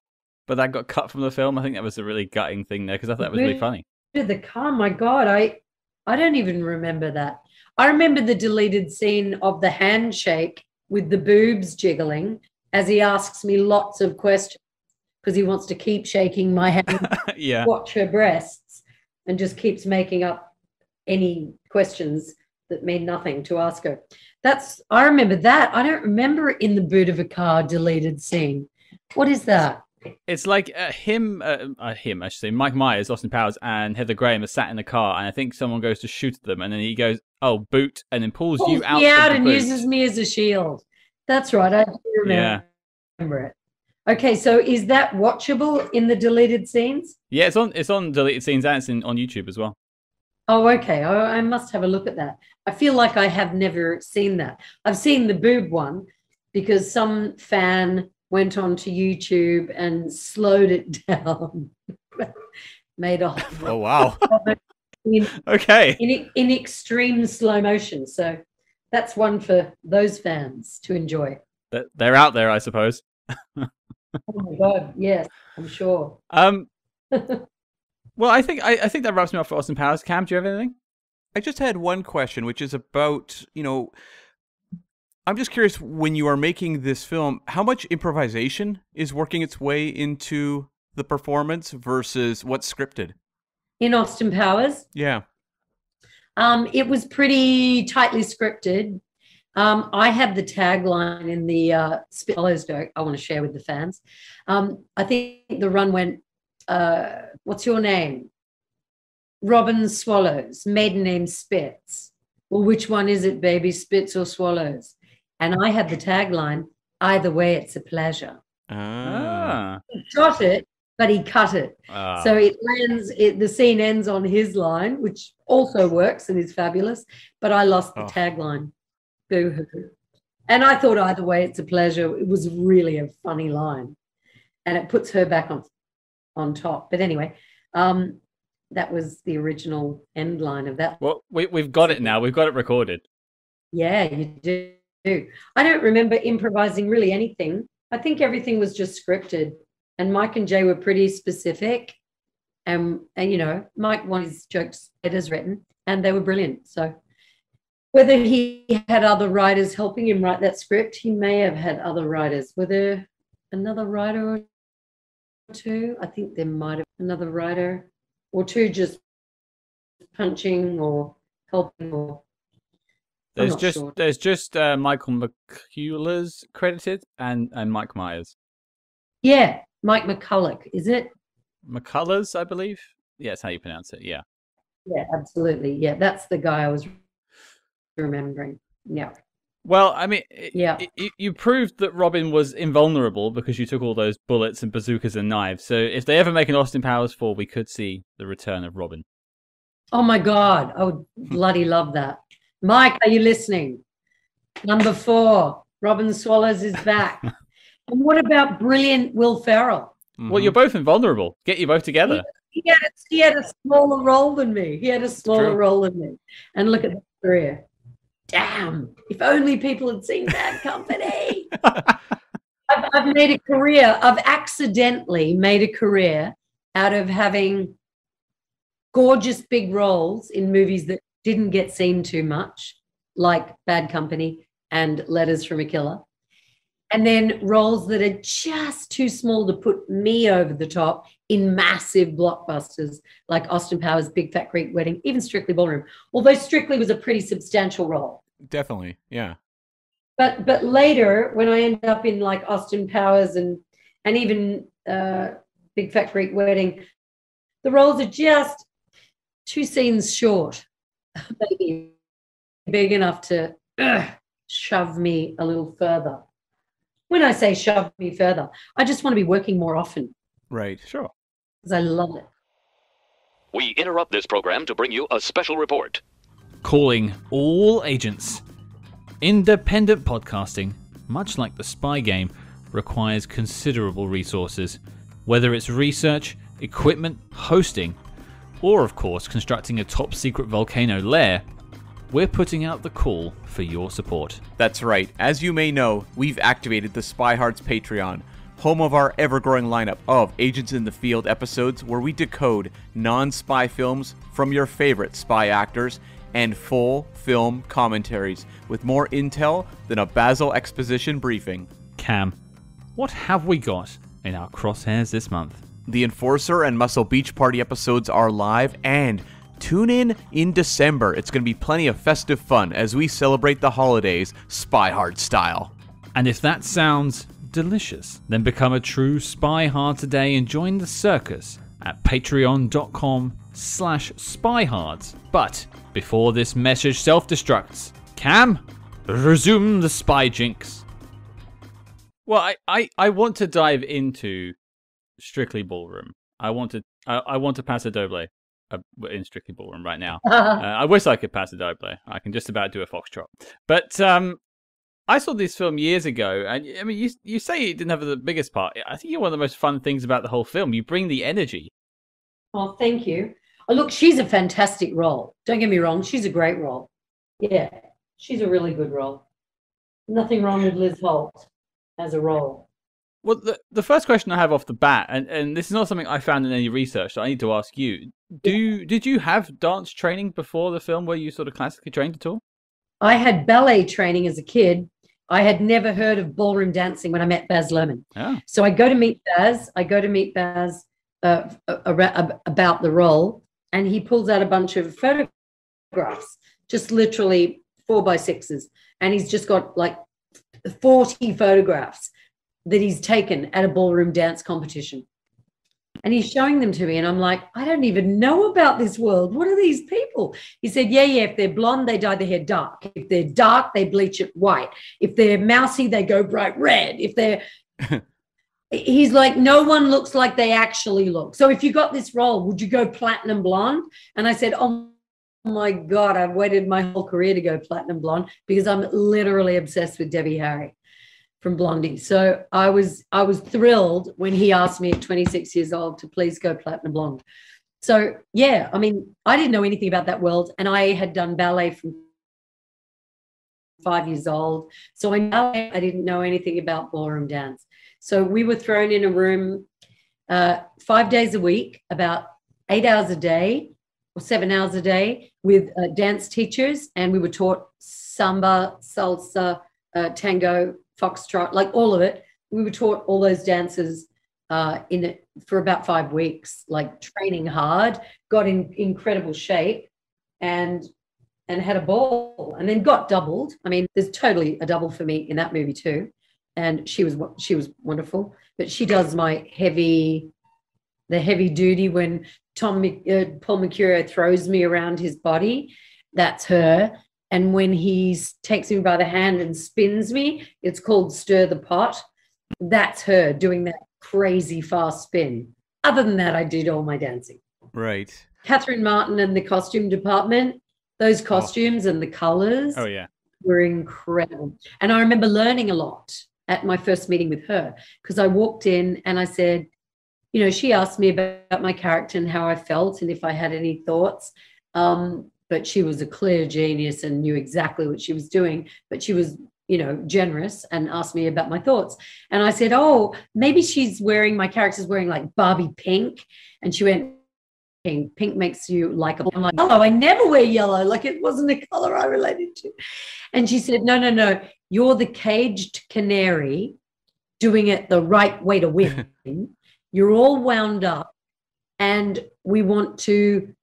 but that got cut from the film. I think that was a really gutting thing there because I thought that was really funny. The car, my God, I don't even remember that. I remember the deleted scene of the handshake with the boobs jiggling as he asks me lots of questions because he wants to keep shaking my hand, yeah, watch her breasts, and just keeps making up any questions that mean nothing to ask her. I remember that. I don't remember in the boot of a car deleted scene. What is that? It's like I should say, Mike Myers, Austin Powers, and Heather Graham are sat in the car, and I think someone goes to shoot them, and then he goes, "Oh, boot," and then pulls you out. Me out of the and boot. uses me as a shield. That's right. I do remember it. Okay, so is that watchable in the deleted scenes? Yeah, it's on deleted scenes and it's on YouTube as well. Oh, okay. I must have a look at that. I feel like I have never seen that. I've seen the boob one because some fan went onto YouTube and slowed it down. Made a oh wow. in, okay. In extreme slow motion. So that's one for those fans to enjoy. They're out there, I suppose. Oh my God, yes, I'm sure. Well, I think that wraps me up for Austin Powers. Cam, do you have anything? I just had one question, which is about, you know, I'm just curious, when you are making this film, how much improvisation is working its way into the performance versus what's scripted? In Austin Powers? Yeah. It was pretty tightly scripted. I had the tagline in the Spit Follows joke I want to share with the fans. I think the run went, what's your name? Robin Swallows, maiden name Spitz. Well, which one is it, baby, Spitz or Swallows? And I had the tagline, either way, it's a pleasure. He shot it, but he cut it. So it lands, the scene ends on his line, which also works and is fabulous, but I lost the tagline. Boo-hoo. And I thought either way, it's a pleasure. It was really a funny line. And it puts her back on top. But anyway, that was the original end line of that. Well, we've got it now. We've got it recorded. Yeah, you do. I don't remember improvising really anything. I think everything was just scripted. And Mike and Jay were pretty specific. And you know, Mike wanted his jokes as written, and they were brilliant. So whether he had other writers helping him write that script, he may have had other writers. Were there another writer or two? I think there might have been another writer or two just punching or helping. Or there's just Michael McCullough's credited and Mike Myers. Yeah, Mike McCulloch, is it? McCullers, I believe. Yeah, that's how you pronounce it. Yeah. Yeah, absolutely. Yeah, that's the guy I was remembering. Yeah. Well, I mean, yeah, you proved that Robin was invulnerable because you took all those bullets and bazookas and knives. So if they ever make an Austin Powers 4, we could see the return of Robin. Oh my God, I would bloody love that. Mike, are you listening? Number 4, Robin Swallows is back. And what about brilliant Will Ferrell? Well, you're both invulnerable. Get you both together. He had a smaller role than me. He had a smaller role than me. And look at that career. Damn, if only people had seen Bad Company. I've made a career. I've accidentally made a career out of having gorgeous big roles in movies that didn't get seen too much, like Bad Company and Letters from a Killer. And then roles that are just too small to put me over the top in massive blockbusters like Austin Powers' Big Fat Greek Wedding, even Strictly Ballroom. Although Strictly was a pretty substantial role. Definitely, yeah. But later, when I ended up in like Austin Powers and even Big Fat Greek Wedding, the roles are just 2 scenes short, maybe big enough to shove me a little further. When I say shove me further, I just want to be working more often Right. Sure. because I love it. We interrupt this program to bring you a special report. Calling all agents. Independent podcasting, much like the spy game, requires considerable resources. Whether it's research, equipment, hosting, or of course constructing a top secret volcano lair, we're putting out the call for your support. That's right. As you may know, we've activated the Spy Hearts Patreon, home of our ever-growing lineup of Agents in the Field episodes where we decode non-spy films from your favorite spy actors and full film commentaries with more intel than a Basil exposition briefing. Cam, what have we got in our crosshairs this month? The Enforcer and Muscle Beach Party episodes are live, and tune in December. It's going to be plenty of festive fun as we celebrate the holidays Spy Hard style. And if that sounds delicious, then become a true Spy Hard today and join the circus at patreon.com/spyhards. But before this message self-destructs, Cam, resume the spy jinx. Well, I want to dive into Strictly Ballroom. I want to pass a doble in Strictly Ballroom right now. I wish I could pass a doble. I can just about do a foxtrot. But I saw this film years ago, and I mean, you say it didn't have the biggest part. I think you're one of the most fun things about the whole film. You bring the energy. Oh, thank you. Oh, look, she's a fantastic role. Don't get me wrong. She's a great role. Yeah, she's a really good role. Nothing wrong with Liz Holt as a role. Well, the first question I have off the bat, and this is not something I found in any research, so I need to ask you. Did you have dance training before the film? Were you sort of classically trained at all? I had ballet training as a kid. I had never heard of ballroom dancing when I met Baz Luhrmann. Oh. So I go to meet Baz. About the role, and he pulls out a bunch of photographs, just literally 4x6s, and he's just got like 40 photographs that he's taken at a ballroom dance competition. And he's showing them to me, and I'm like, I don't even know about this world. What are these people? He said, yeah, if they're blonde, they dye their hair dark. If they're dark, they bleach it white. If they're mousy, they go bright red. If they're... He's like, no one looks like they actually look. So if you got this role, would you go platinum blonde? And I said, oh my God, I've waited my whole career to go platinum blonde because I'm literally obsessed with Debbie Harry from Blondie. So I was thrilled when he asked me at 26 years old to please go platinum blonde. So yeah, I mean, I didn't know anything about that world, and I had done ballet from 5 years old. So I didn't know anything about ballroom dance. So we were thrown in a room 5 days a week, about 8 hours a day or 7 hours a day with dance teachers, and we were taught samba, salsa, tango, foxtrot, like all of it. We were taught all those dances for about 5 weeks, like training hard, got in incredible shape, and had a ball, and then got doubled. I mean, there's totally a double for me in that movie too. And she was wonderful, but she does the heavy duty when Paul Mercurio throws me around his body. That's her. And when he takes me by the hand and spins me, it's called Stir the Pot. That's her doing that crazy fast spin. Other than that, I did all my dancing. Right. Catherine Martin and the costume department, those costumes and the colors were incredible. And I remember learning a lot at my first meeting with her, because I walked in and I said, you know, she asked me about my character and how I felt and if I had any thoughts. But she was a clear genius and knew exactly what she was doing. But she was, you know, generous and asked me about my thoughts. And I said, oh, maybe my character's wearing like Barbie pink. And she went, pink makes you likable. I'm like, oh, I never wear yellow. Like it wasn't a color I related to. And she said, no. You're the caged canary doing it the right way to win. You're all wound up and we want to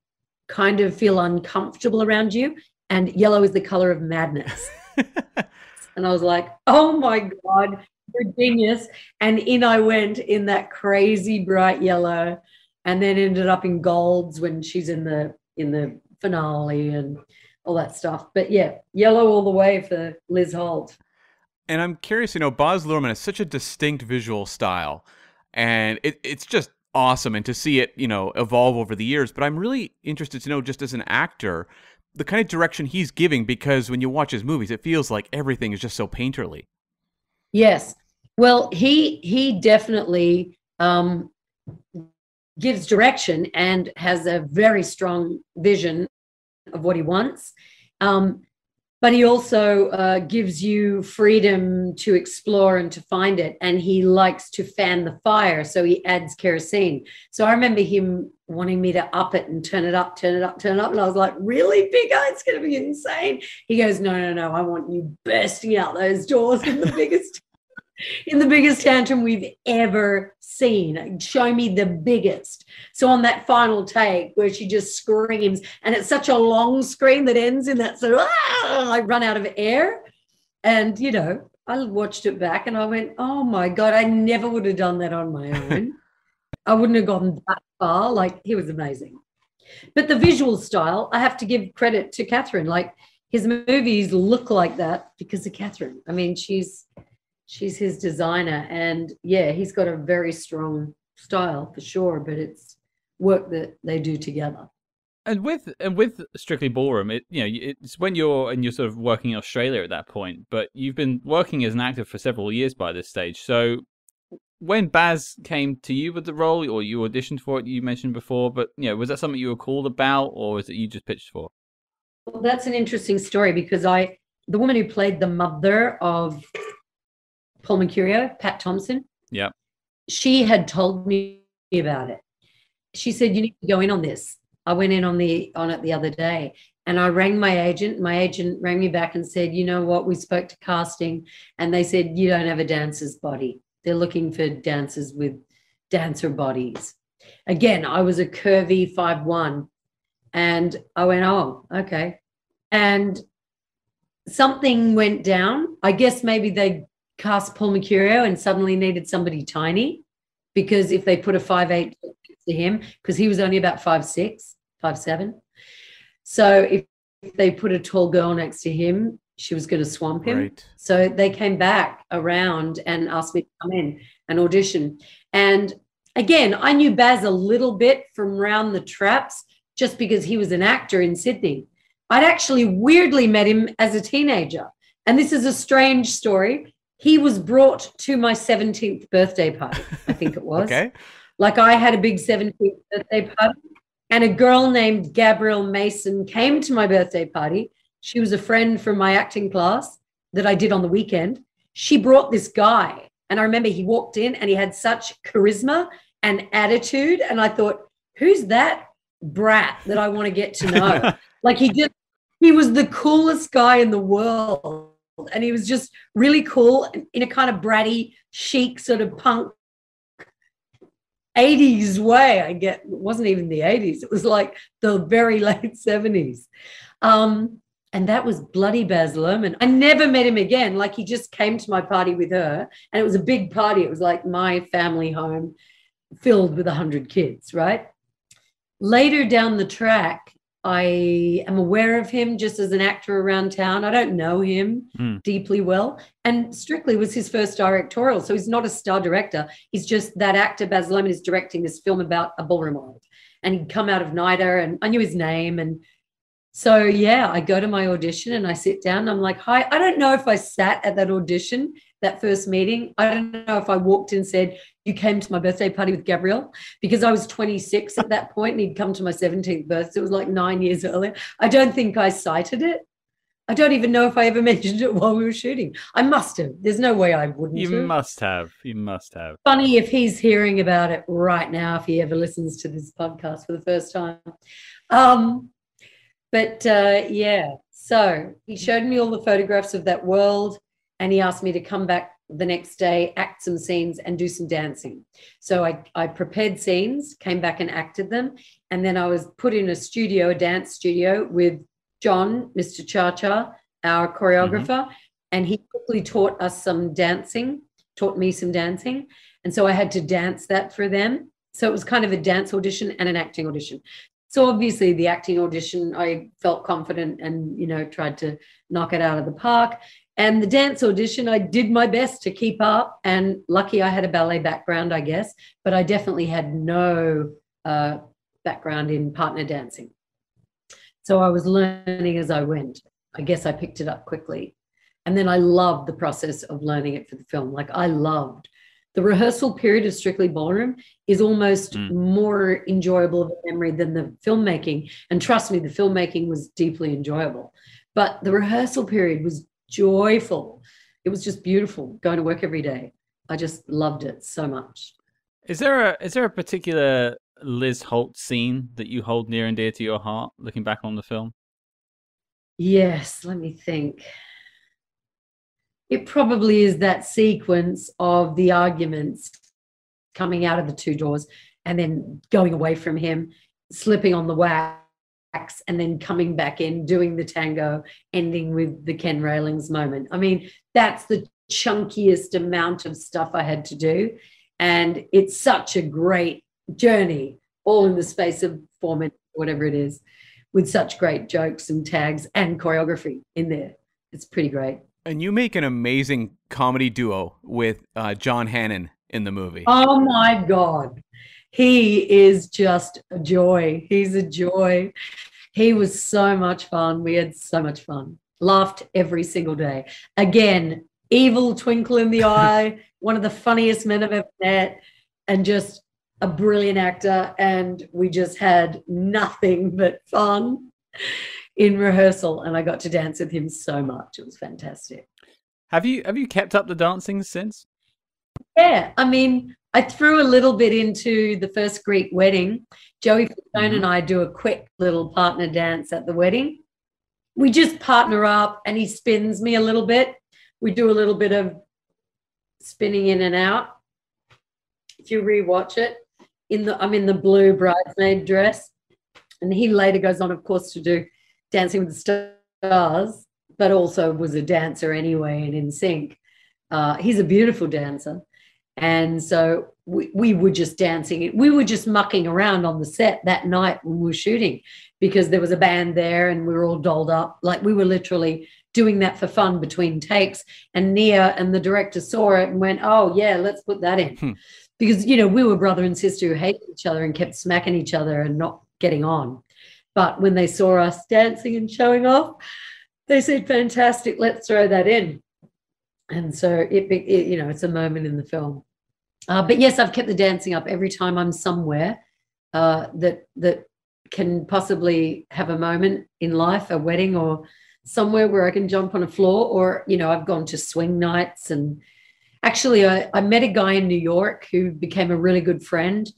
kind of feel uncomfortable around you. And yellow is the color of madness. And I was like, oh my God, you're a genius. And in I went in that crazy bright yellow, and then ended up in golds when she's in the finale and all that stuff. But yeah, yellow all the way for Liz Holt. And I'm curious, Baz Luhrmann has such a distinct visual style, and it's just awesome. And to see it, evolve over the years. But I'm really interested to know, just as an actor, the kind of direction he's giving, because when you watch his movies, it feels like everything is just so painterly. Yes. Well, he definitely gives direction and has a very strong vision of what he wants. But he also gives you freedom to explore and to find it. And he likes to fan the fire, so he adds kerosene. So I remember him wanting me to up it and turn it up. And I was like, really, big guy? It's going to be insane. He goes, no. I want you bursting out those doors in the biggest tantrum we've ever seen. Show me the biggest. So on that final take where she just screams, and it's such a long scream that ends in that sort of, I run out of air. And, I watched it back and I went, oh my God, I never would have done that on my own. I wouldn't have gone that far. Like, he was amazing. But the visual style, I have to give credit to Catherine. Like, his movies look like that because of Catherine. I mean, she's his designer, and yeah, he's got a very strong style for sure, but it's work that they do together. And with Strictly Ballroom, it's when you're sort of working in Australia at that point, but you've been working as an actor for several years by this stage. So when Baz came to you with the role, or you auditioned for it, you mentioned before, but was that something you were called about, or was it you just pitched for? Well, that's an interesting story, because the woman who played the mother of Paul Mercurio, Pat Thompson. Yeah. She had told me about it. She said, you need to go in on this. I went in on it the other day, and I rang my agent. My agent rang me back and said, you know what? We spoke to casting, and they said, you don't have a dancer's body. They're looking for dancers with dancer bodies. Again, I was a curvy 5'1", and I went, oh, okay. And something went down. I guess maybe they cast Paul Mercurio and suddenly needed somebody tiny, because if they put a 5'8" to him, because he was only about 5'6", 5'7". So if they put a tall girl next to him, she was going to swamp him. Right. So they came back around and asked me to come in and audition. And again, I knew Baz a little bit from Round the Traps, just because he was an actor in Sydney. I'd actually weirdly met him as a teenager. And this is a strange story. He was brought to my 17th birthday party, I think it was. Okay. Like, I had a big 17th birthday party, and a girl named Gabrielle Mason came to my birthday party. She was a friend from my acting class that I did on the weekend. She brought this guy, and I remember he walked in and he had such charisma and attitude, and I thought, who's that brat that I want to get to know? Like, he was the coolest guy in the world. And he was just really cool in a kind of bratty, chic, sort of punk 80s way. It wasn't even the 80s. It was like the very late 70s. And that was bloody Baz Luhrmann. I never met him again. Like, he just came to my party with her, and it was a big party. It was like my family home filled with 100 kids, right? Later down the track, I am aware of him just as an actor around town. I don't know him deeply well. And Strictly was his first directorial. So he's not a star director. He's just that actor. Baz Luhrmann is directing this film about a ballroom world. And he'd come out of NIDA, and I knew his name. And so, yeah, I go to my audition and I sit down and I'm like, hi. I don't know if I sat at that audition, that first meeting. I don't know if I walked in and said, you came to my birthday party with Gabrielle, because I was 26 at that point and he'd come to my 17th birthday. It was like 9 years earlier. I don't think I cited it. I don't even know if I ever mentioned it while we were shooting. I must have. There's no way I wouldn't have. You must have. Funny if he's hearing about it right now, if he ever listens to this podcast for the first time. Yeah, so he showed me all the photographs of that world, and he asked me to come back the next day, act some scenes and do some dancing. So I prepared scenes, came back and acted them. And then I was put in a dance studio with John, Mr. Cha-Cha, our choreographer, and he quickly taught me some dancing. And so I had to dance that for them. So it was kind of a dance audition and an acting audition. So obviously the acting audition, I felt confident and, tried to knock it out of the park. And the dance audition, I did my best to keep up. And lucky I had a ballet background, I guess, but I definitely had no background in partner dancing. So I was learning as I went. I guess I picked it up quickly. And then I loved the process of learning it for the film. Like I loved the rehearsal period of Strictly Ballroom is almost more enjoyable of a memory than the filmmaking. And trust me, the filmmaking was deeply enjoyable. But the rehearsal period was joyful. It was just beautiful going to work every day. I just loved it so much. Is there a particular Liz Holt scene that you hold near and dear to your heart, looking back on the film? Yes, let me think. It probably is that sequence of the arguments coming out of the two doors and then going away from him, slipping on the wax, and then coming back in, doing the tango, ending with the Ken Railings moment. I mean, that's the chunkiest amount of stuff I had to do. And it's such a great journey, all in the space of 4 minutes, whatever it is, with such great jokes and tags and choreography in there. It's pretty great. And you make an amazing comedy duo with John Hannon in the movie. Oh, my God. He is just a joy. He's a joy. He was so much fun. We had so much fun. Laughed every single day. Again, evil twinkle in the eye, one of the funniest men I've ever met, and just a brilliant actor. And we just had nothing but fun in rehearsal. And I got to dance with him so much. It was fantastic. Have you kept up the dancing since? Yeah, I mean, I threw a little bit into the first Greek wedding. Joey Fatone and I do a quick little partner dance at the wedding. We just partner up and he spins me a little bit. We do a little bit of spinning in and out. If you rewatch it, I'm in the blue bridesmaid dress. And he later goes on, of course, to do Dancing with the Stars, but also was a dancer anyway and in sync. He's a beautiful dancer. And so we were just dancing. We were just mucking around on the set that night when we were shooting because there was a band there and we were all dolled up. Like we were literally doing that for fun between takes. And Nia and the director saw it and went, oh, yeah, let's put that in. Because, you know, we were brother and sister who hated each other and kept smacking each other and not getting on. But when they saw us dancing and showing off, they said, fantastic, let's throw that in. And so it you know, it's a moment in the film. But yes, I've kept the dancing up every time I'm somewhere that can possibly have a moment in life, a wedding or somewhere where I can jump on a floor, or, you know, I've gone to swing nights. And actually I met a guy in New York who became a really good friend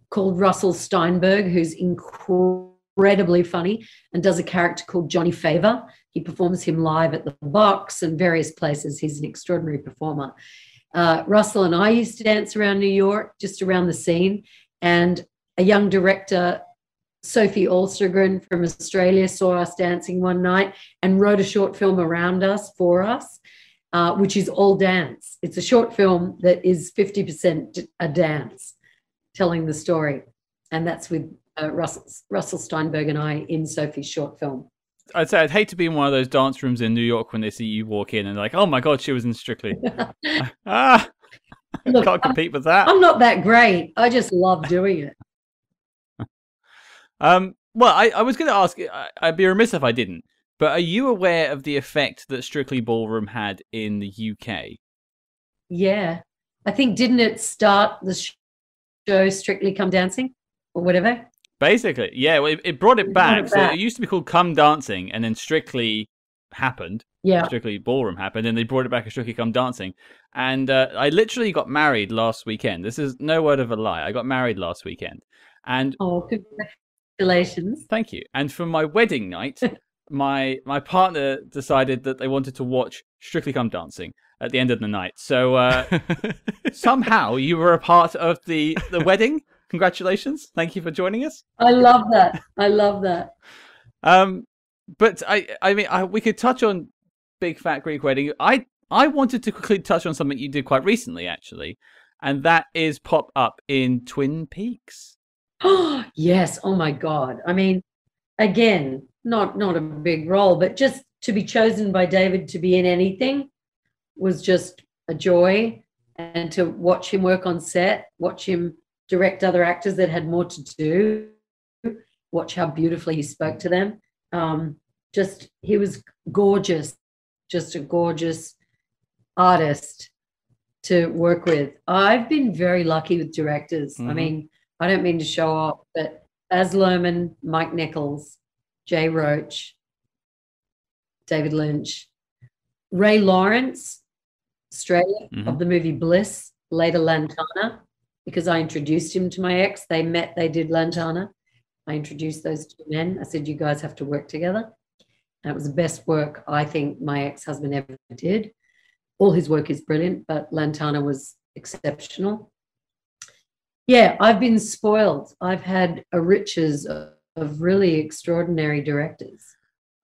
called Russell Steinberg, who's incredibly funny and does a character called Johnny Favor. He performs him live at the Box and various places. He's an extraordinary performer. Russell and I used to dance around New York, just around the scene. And a young director, Sophie Alstergren from Australia, saw us dancing one night and wrote a short film around us for us, which is all dance. It's a short film that is 50% a dance, telling the story. And that's with Russell Steinberg and I in Sophie's short film. I'd say I'd hate to be in one of those dance rooms in New York when they see you walk in and they're like, oh my God, she was in Strictly. Look, can't compete with that. I'm not that great. I just love doing it. Well, I was going to ask, I'd be remiss if I didn't, but are you aware of the effect that Strictly Ballroom had in the UK? Yeah. I think, didn't it start the show Strictly Come Dancing or whatever? Basically, yeah. Well, it brought it back. So it used to be called Come Dancing, and then Strictly happened. Yeah. Strictly Ballroom happened, and they brought it back as Strictly Come Dancing. And I literally got married last weekend. This is no word of a lie. I got married last weekend. And oh, congratulations. Thank you. And for my wedding night, my partner decided that they wanted to watch Strictly Come Dancing at the end of the night. So somehow you were a part of the wedding. Congratulations. Thank you for joining us. I love that. I love that. But I mean, we could touch on Big Fat Greek Wedding. I wanted to quickly touch on something you did quite recently, actually, and that is pop up in Twin Peaks. Oh, yes. Oh, my God. I mean, again, not a big role, but just to be chosen by David to be in anything was just a joy. And to watch him work on set, watch him direct other actors that had more to do, watch how beautifully he spoke to them. He was gorgeous, just a gorgeous artist to work with. I've been very lucky with directors. I mean, I don't mean to show off, but Baz Luhrmann, Mike Nichols, Jay Roach, David Lynch, Ray Lawrence, Australia, of the movie Bliss, later Lantana, because I introduced him to my ex. They met, they did Lantana. I introduced those two men. I said, you guys have to work together. And it was the best work I think my ex-husband ever did. All his work is brilliant, but Lantana was exceptional. Yeah, I've been spoiled. I've had a riches of really extraordinary directors.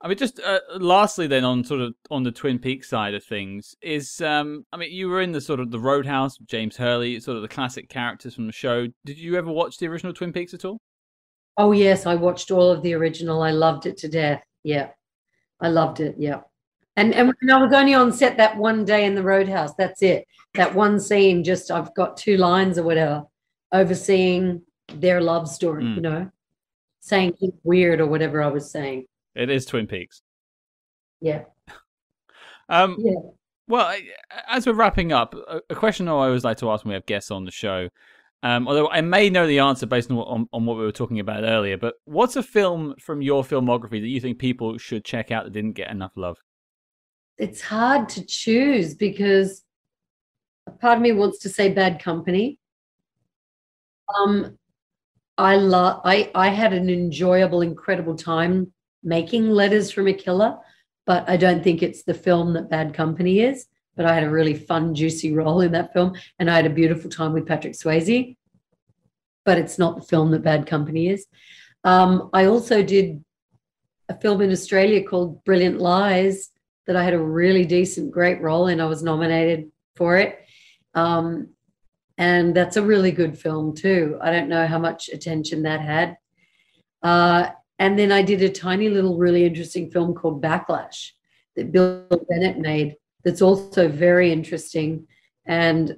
I mean, just lastly, then on the Twin Peaks side of things, is I mean, you were in the sort of the Roadhouse, James Hurley, sort of the classic characters from the show. Did you ever watch the original Twin Peaks at all? Oh yes, I watched all of the original. I loved it to death. Yeah, I loved it. Yeah, and when I was only on set that one day in the Roadhouse, that's it. That one scene, just I've got 2 lines or whatever, overseeing their love story. You know, saying weird or whatever I was saying. It is Twin Peaks. Yeah. Yeah. Well, as we're wrapping up, a question I always like to ask when we have guests on the show, although I may know the answer based on what we were talking about earlier, but what's a film from your filmography that you think people should check out that didn't get enough love? It's hard to choose because a part of me wants to say Bad Company. I had an enjoyable, incredible time making Letters from a Killer, but I don't think it's the film that Bad Company is. But I had a really fun, juicy role in that film, and I had a beautiful time with Patrick Swayze. But it's not the film that Bad Company is. I also did a film in Australia called Brilliant Lies that I had a really decent, great role in. I was nominated for it. And that's a really good film too. I don't know how much attention that had. And then I did a tiny little really interesting film called Backlash that Bill Bennett made that's also very interesting and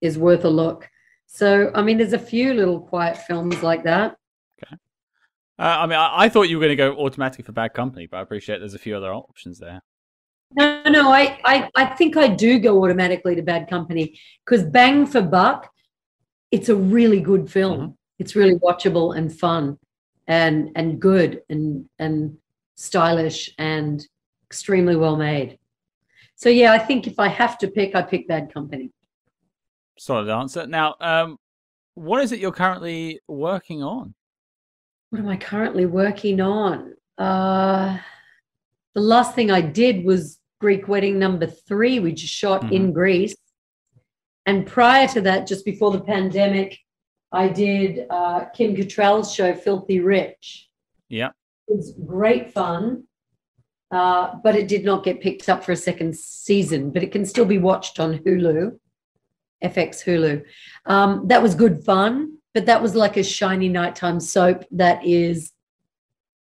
is worth a look. So, I mean, there's a few little quiet films like that. Okay. I mean, I thought you were going to go automatically for Bad Company, but I appreciate there's a few other options there. No, I think I do go automatically to Bad Company because bang for buck, it's a really good film. It's really watchable and fun. And good and stylish and extremely well made. So yeah, I think if I have to pick, I pick Bad Company. Solid answer. Now, what is it you're currently working on? What am I currently working on? The last thing I did was Greek Wedding #3, which is shot in Greece. And prior to that, just before the pandemic, I did Kim Cattrall's show, Filthy Rich. Yeah. It was great fun, but it did not get picked up for a second season, but it can still be watched on Hulu, FX Hulu. That was good fun, but that was like a shiny nighttime soap that is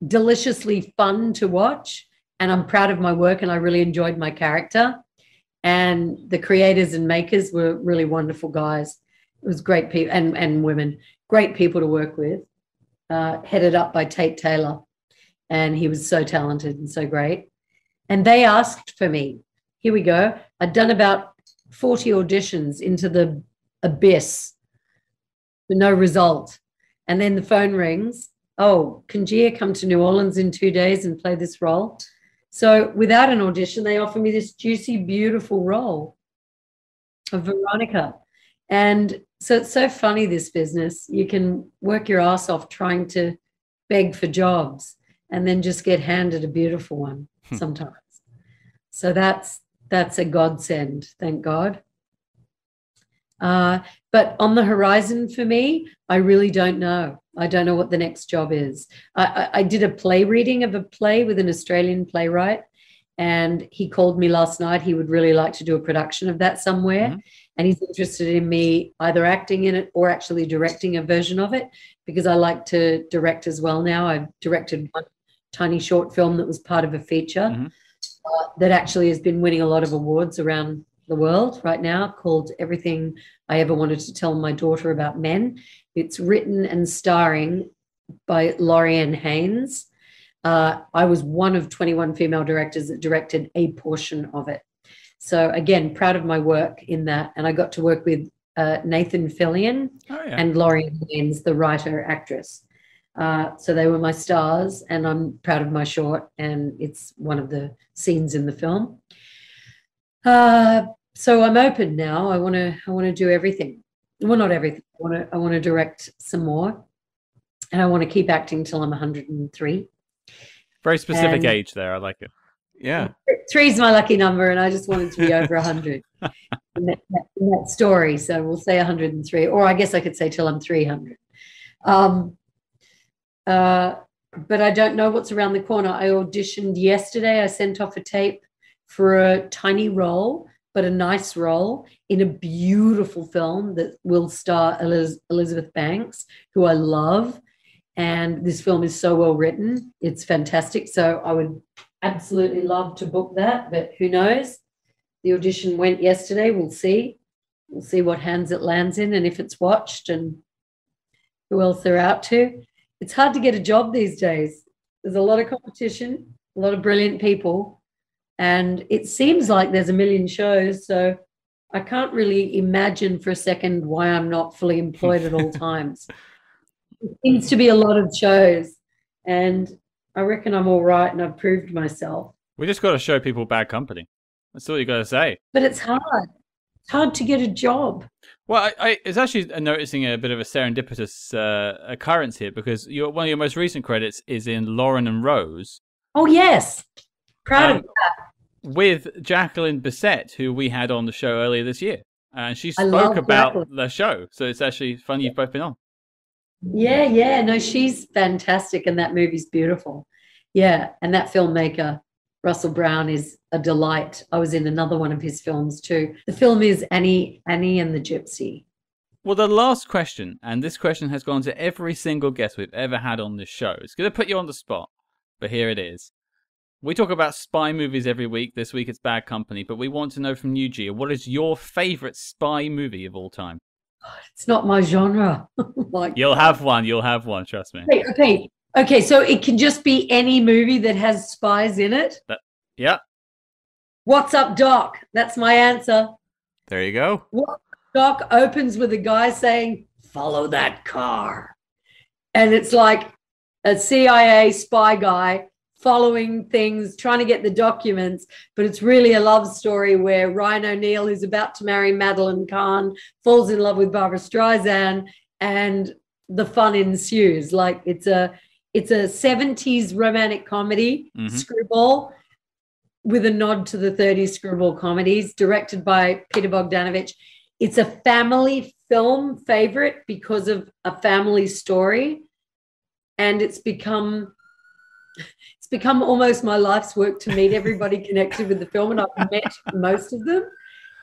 deliciously fun to watch. And I'm proud of my work and I really enjoyed my character. And the creators and makers were really wonderful guys. It was great people and women, great people to work with, headed up by Tate Taylor. And he was so talented and so great. And they asked for me. Here we go. I'd done about 40 auditions into the abyss with no result. And then the phone rings. Oh, can Gia come to New Orleans in 2 days and play this role? So without an audition, they offered me this juicy, beautiful role of Veronica. And so it's so funny, this business. You can work your ass off trying to beg for jobs and then just get handed a beautiful one sometimes. So that's a godsend, thank God. But on the horizon for me, I really don't know. I don't know what the next job is. I did a play reading of a play with an Australian playwright, and he called me last night. He would really like to do a production of that somewhere. And he's interested in me either acting in it or actually directing a version of it, because I like to direct as well now. I've directed tiny short film that was part of a feature that actually has been winning a lot of awards around the world right now, called Everything I Ever Wanted to Tell My Daughter About Men. It's written and starring by Lorianne Haynes. I was one of 21 female directors that directed a portion of it. So again, proud of my work in that. And I got to work with Nathan Fillion and Lorianne Haynes, the writer, actress. So they were my stars, and I'm proud of my short, and it's one of the scenes in the film. So I'm open now. I want to do everything. Well, not everything. I want to direct some more, and I want to keep acting till I'm 103. Very specific age there. I like it. Yeah. 3 is my lucky number, and I just wanted to be over 100 in that story. So we'll say 103, or I guess I could say till I'm 300. But I don't know what's around the corner. I auditioned yesterday. I sent off a tape for a tiny role, but a nice role in a beautiful film that will star Elizabeth Banks, who I love. And this film is so well written. It's fantastic. So I would absolutely love to book that, but who knows? The audition went yesterday. We'll see. We'll see what hands it lands in and if it's watched and who else they're out to. It's hard to get a job these days. There's a lot of competition, a lot of brilliant people, and it seems like there's a million shows. So I can't really imagine for a second why I'm not fully employed at all times. It seems to be a lot of shows, and I reckon I'm all right, and I've proved myself. We just got to show people Bad Company. That's all you got to say. But it's hard. It's hard to get a job. Well, I it's actually noticing a bit of a serendipitous occurrence here, because one of your most recent credits is in Lauren and Rose. Oh, yes. Proud of that. With Jacqueline Bisset, who we had on the show earlier this year. And she spoke about the show. So it's actually fun you've both been on. Yeah. No, she's fantastic, and that movie's beautiful. Yeah, and that filmmaker, Russell Brown, is a delight. I was in another one of his films too. The film is Annie and the Gypsy. Well, the last question, and this question has gone to every single guest we've ever had on this show. It's going to put you on the spot, but here it is. We talk about spy movies every week. This week it's Bad Company, but we want to know from you, Gia, what is your favorite spy movie of all time? It's not my genre. You'll have one, trust me. Okay, so it can just be any movie that has spies in it? Yeah. What's Up, Doc? That's my answer. There you go. What's Up, Doc opens with a guy saying, follow that car. And it's like a CIA spy guy following things, trying to get the documents, but it's really a love story where Ryan O'Neal, who's about to marry Madeline Kahn, falls in love with Barbara Streisand, and the fun ensues. Like it's a 70s romantic comedy, screwball, with a nod to the 30s screwball comedies, directed by Peter Bogdanovich. It's a family film favorite because of a family story, and it's become almost my life's work to meet everybody connected with the film, and I've met most of them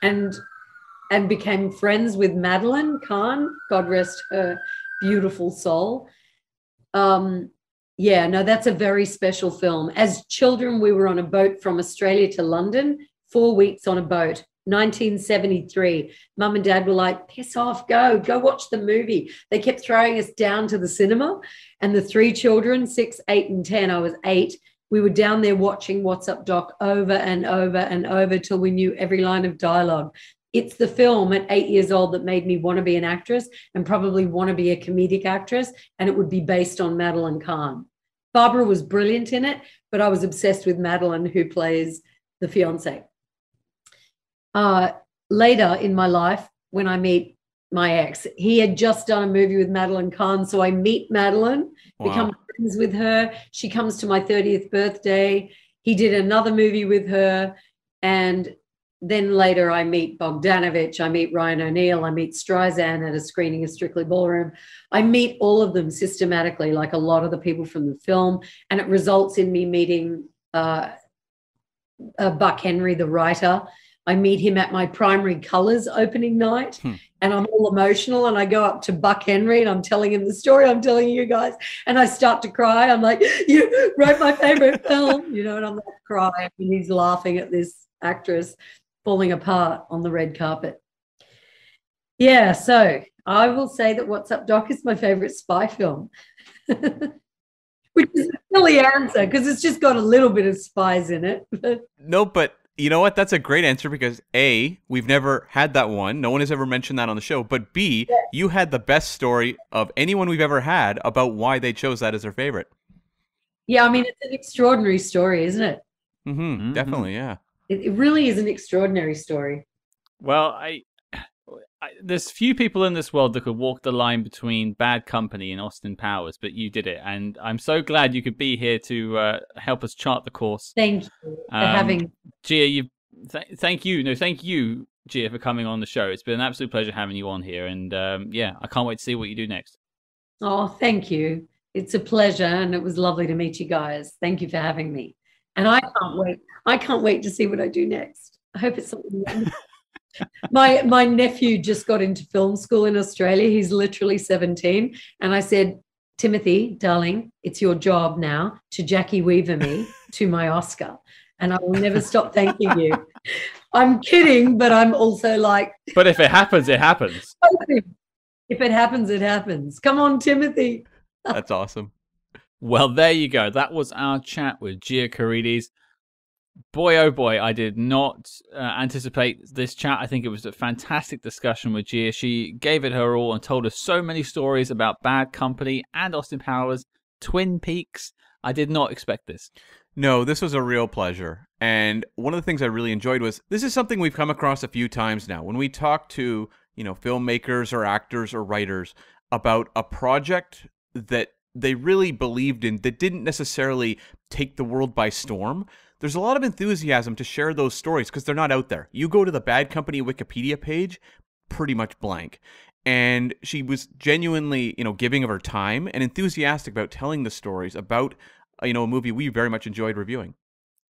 and became friends with Madeline Kahn, God rest her beautiful soul. Yeah, no, that's a very special film. As children, we were on a boat from Australia to London, 4 weeks on a boat, 1973. Mum and Dad were like, piss off, go watch the movie. They kept throwing us down to the cinema, and the 3 children, 6, 8, and 10, I was 8, we were down there watching What's Up, Doc over and over and over till we knew every line of dialogue. It's the film at 8 years old that made me want to be an actress and probably want to be a comedic actress, and it would be based on Madeline Kahn. Barbara was brilliant in it, but I was obsessed with Madeline, who plays the fiancée. Later in my life, when I meet my ex, he had just done a movie with Madeline Kahn, so I meet Madeline, become friends with her. She comes to my 30th birthday. He did another movie with her, and then later I meet Bogdanovich, I meet Ryan O'Neal, I meet Streisand at a screening of Strictly Ballroom. I meet all of them systematically, like a lot of the people from the film, and it results in me meeting Buck Henry, the writer. I meet him at my Primary Colors opening night, and I'm all emotional, and I go up to Buck Henry and I'm telling him the story I'm telling you guys, and I start to cry. I'm like, you wrote my favorite film, you know, and I'm like crying, and he's laughing at this actress falling apart on the red carpet. Yeah, so I will say that What's Up, Doc is my favorite spy film. Which is a silly answer because it's just got a little bit of spies in it. No, but you know what? That's a great answer because A, we've never had that one. No one has ever mentioned that on the show. But B, you had the best story of anyone we've ever had about why they chose that as their favorite. Yeah, I mean, it's an extraordinary story, isn't it? Mm-hmm. Definitely, yeah. It really is an extraordinary story. Well, there's few people in this world that could walk the line between Bad Company and Austin Powers, but you did it, and I'm so glad you could be here to help us chart the course. Thank you for having Gia. Thank you, Gia, for coming on the show. It's been an absolute pleasure having you on here, and I can't wait to see what you do next. Oh, thank you. It's a pleasure, and it was lovely to meet you guys. Thank you for having me, and I can't wait. I can't wait to see what I do next. I hope it's something. My nephew just got into film school in Australia. He's literally 17. And I said, Timothy, darling, it's your job now to Jackie Weaver me to my Oscar. And I will never stop thanking you. I'm kidding, but I'm also like... But if it happens, it happens. If it happens, it happens. Come on, Timothy. That's awesome. Well, there you go. That was our chat with Gia Carides. Boy, oh boy, I did not anticipate this chat. I think it was a fantastic discussion with Gia. She gave it her all and told us so many stories about Bad Company and Austin Powers, Twin Peaks. I did not expect this. No, this was a real pleasure. And one of the things I really enjoyed was, this is something we've come across a few times now. When we talk to, filmmakers or actors or writers about a project that they really believed in, that didn't necessarily take the world by storm, there's a lot of enthusiasm to share those stories because they're not out there. You go to the Bad Company Wikipedia page, pretty much blank. And she was genuinely, giving of her time and enthusiastic about telling the stories about, a movie we very much enjoyed reviewing.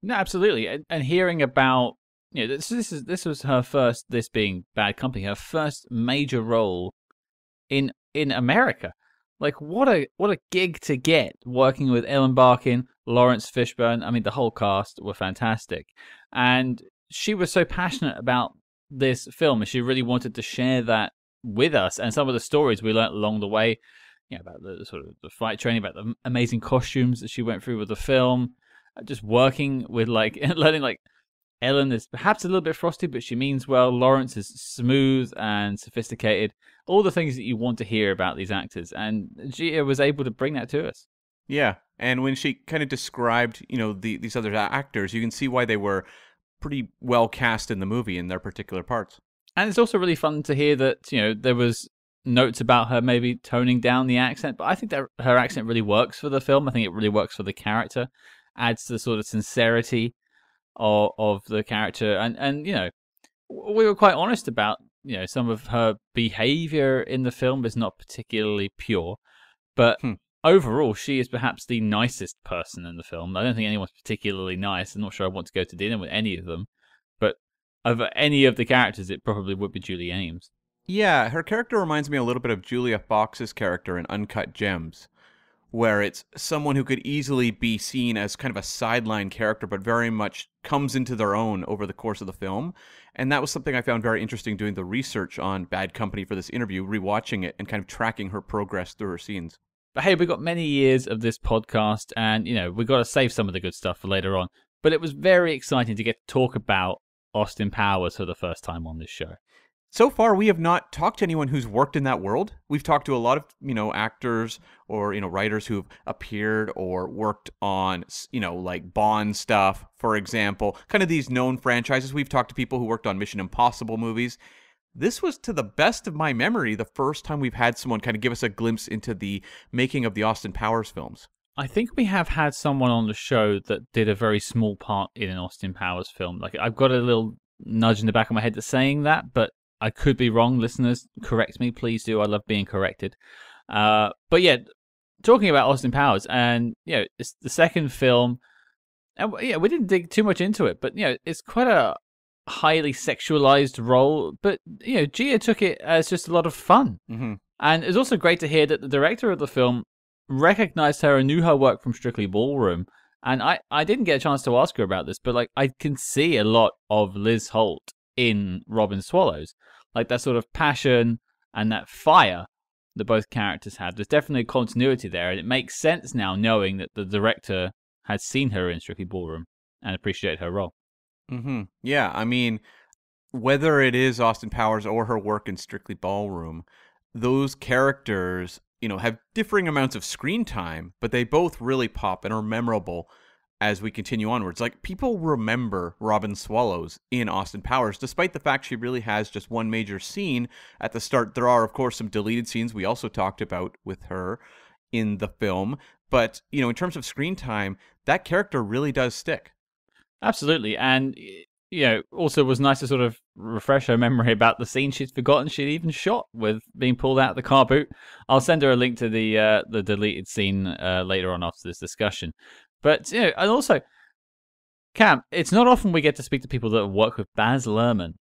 No, absolutely. And hearing about, this was her first, this being Bad Company, her first major role in America. Like, what a gig to get, working with Ellen Barkin, Lawrence Fishburne. I mean, the whole cast were fantastic. And she was so passionate about this film, and she really wanted to share that with us. And some of the stories we learnt along the way, about the sort of the flight training, about the amazing costumes that she went through with the film, just working with, learning, Ellen is perhaps a little bit frosty, but she means well. Lawrence is smooth and sophisticated. All the things that you want to hear about these actors. And Gia was able to bring that to us. Yeah, and when she kind of described, these other actors, you can see why they were pretty well cast in the movie in their particular parts. And it's also really fun to hear that, there was notes about her maybe toning down the accent. But I think that her accent really works for the film. I think it really works for the character. Adds to the sort of sincerity of the character, and we were quite honest about some of her behavior in the film is not particularly pure, but overall she is perhaps the nicest person in the film. I don't think anyone's particularly nice. I'm not sure I want to go to dinner with any of them, but of any of the characters it probably would be Julie Ames. Yeah, her character reminds me a little bit of Julia Fox's character in Uncut Gems, where it's someone who could easily be seen as kind of a sideline character, but very much comes into their own over the course of the film. And that was something I found very interesting doing the research on Bad Company for this interview, rewatching it and kind of tracking her progress through her scenes. But hey, we've got many years of this podcast, and, we've got to save some of the good stuff for later on. But it was very exciting to get to talk about Austin Powers for the first time on this show. So far, we have not talked to anyone who's worked in that world. We've talked to a lot of, actors or, writers who've appeared or worked on, like Bond stuff, for example. Kind of these known franchises. We've talked to people who worked on Mission Impossible movies. This was, to the best of my memory, the first time we've had someone kind of give us a glimpse into the making of the Austin Powers films. I think we have had someone on the show that did a very small part in an Austin Powers film. Like, I've got a little nudge in the back of my head that's saying that, but I could be wrong. Listeners, correct me, please do. I love being corrected. But yeah, talking about Austin Powers, and it's the second film, and we didn't dig too much into it, but it's quite a highly sexualized role, but Gia took it as just a lot of fun. Mm-hmm. And it's also great to hear that the director of the film recognized her and knew her work from Strictly Ballroom. And I didn't get a chance to ask her about this, but like I can see a lot of Liz Holt in Robin Swallows. Like that sort of passion and that fire that both characters had. There's definitely a continuity there, and it makes sense now knowing that the director had seen her in Strictly Ballroom and appreciated her role. Mm-hmm. Yeah, I mean, whether it is Austin Powers or her work in Strictly Ballroom, those characters, have differing amounts of screen time, but they both really pop and are memorable as we continue onwards. Like, people remember Robin Swallows in Austin Powers, despite the fact she really has just one major scene at the start. There are, of course, some deleted scenes we also talked about with her in the film. But, in terms of screen time, that character really does stick. Absolutely. And, also was nice to sort of refresh her memory about the scene she'd forgotten she'd even shot with being pulled out of the car boot. I'll send her a link to the deleted scene later on after this discussion. But, and also, Cam, it's not often we get to speak to people that work with Baz Luhrmann.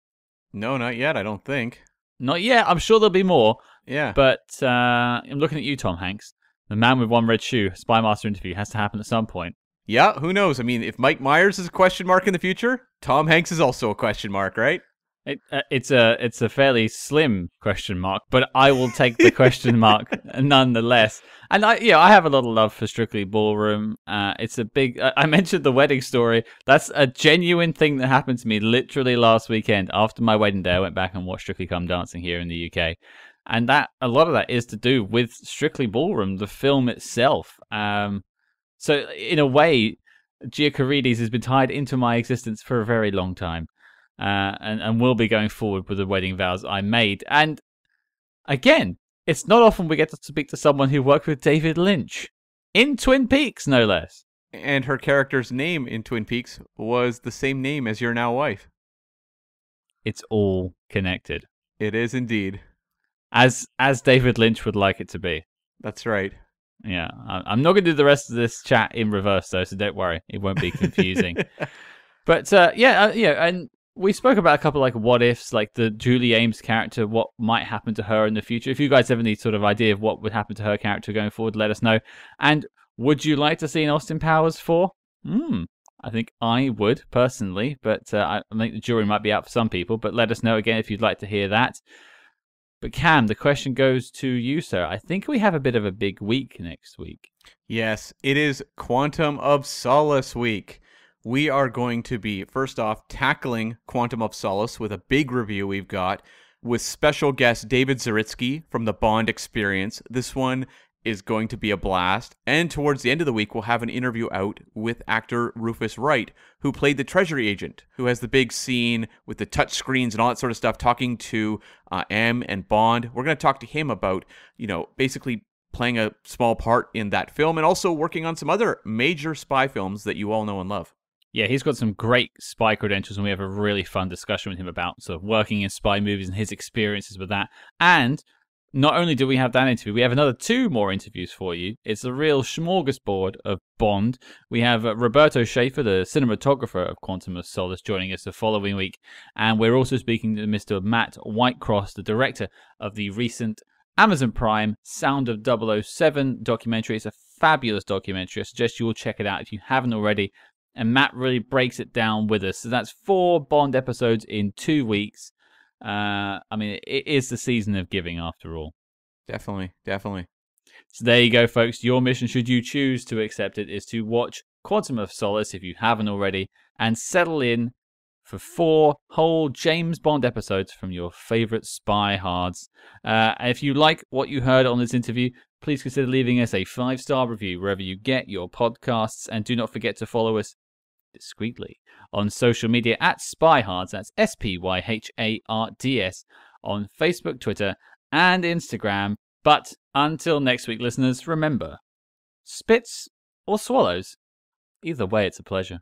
No, not yet, I don't think. Not yet. I'm sure there'll be more. Yeah. But I'm looking at you, Tom Hanks. The man with one red shoe, SpyMaster interview has to happen at some point. Yeah, who knows? I mean, if Mike Myers is a question mark in the future, Tom Hanks is also a question mark, right? It's a fairly slim question mark, but I will take the question mark nonetheless. And I have a lot of love for Strictly Ballroom. It's a big. I mentioned the wedding story. That's a genuine thing that happened to me literally last weekend. After my wedding day, I went back and watched Strictly Come Dancing here in the UK, and a lot of that is to do with Strictly Ballroom, the film itself. So in a way, Gia Carides has been tied into my existence for a very long time. And will be going forward with the wedding vows I made. And again, it's not often we get to speak to someone who worked with David Lynch in Twin Peaks, no less. And her character's name in Twin Peaks was the same name as your now wife. It's all connected. It is indeed. As David Lynch would like it to be. That's right. Yeah, I'm not going to do the rest of this chat in reverse, though, so don't worry. It won't be confusing. But, and we spoke about a couple like what ifs, like the Julie Ames character, what might happen to her in the future. If you guys have any sort of idea of what would happen to her character going forward, let us know. And would you like to see an Austin Powers 4? I think I would, personally, but I think the jury might be out for some people, but let us know again if you'd like to hear that. But Cam, the question goes to you, sir. I think we have a bit of a big week next week. Yes, it is Quantum of Solace week. We are going to be, first off, tackling Quantum of Solace with a big review we've got with special guest David Zaritsky from the Bond Experience. This one is going to be a blast. And towards the end of the week, we'll have an interview out with actor Rufus Wright, who played the Treasury Agent, who has the big scene with the touch screens and all that sort of stuff, talking to M and Bond. We're going to talk to him about, basically playing a small part in that film and also working on some other major spy films that you all know and love. Yeah, he's got some great spy credentials, and we have a really fun discussion with him about sort of working in spy movies and his experiences with that. And not only do we have that interview, we have another 2 more interviews for you. It's a real smorgasbord of Bond. We have Roberto Schaefer, the cinematographer of Quantum of Solace, joining us the following week. And we're also speaking to Mr. Matt Whitecross, the director of the recent Amazon Prime Sound of 007 documentary. It's a fabulous documentary. I suggest you all check it out if you haven't already. And Matt really breaks it down with us. So that's 4 Bond episodes in 2 weeks. It is the season of giving after all. Definitely. So there you go, folks. Your mission, should you choose to accept it, is to watch Quantum of Solace if you haven't already, and settle in for 4 whole James Bond episodes from your favorite spy hards. If you like what you heard on this interview, please consider leaving us a 5-star review wherever you get your podcasts, and do not forget to follow us discreetly on social media at SpyHards, that's SpyHards, on Facebook, Twitter, and Instagram. But until next week, listeners, remember, spits or swallows, either way, it's a pleasure.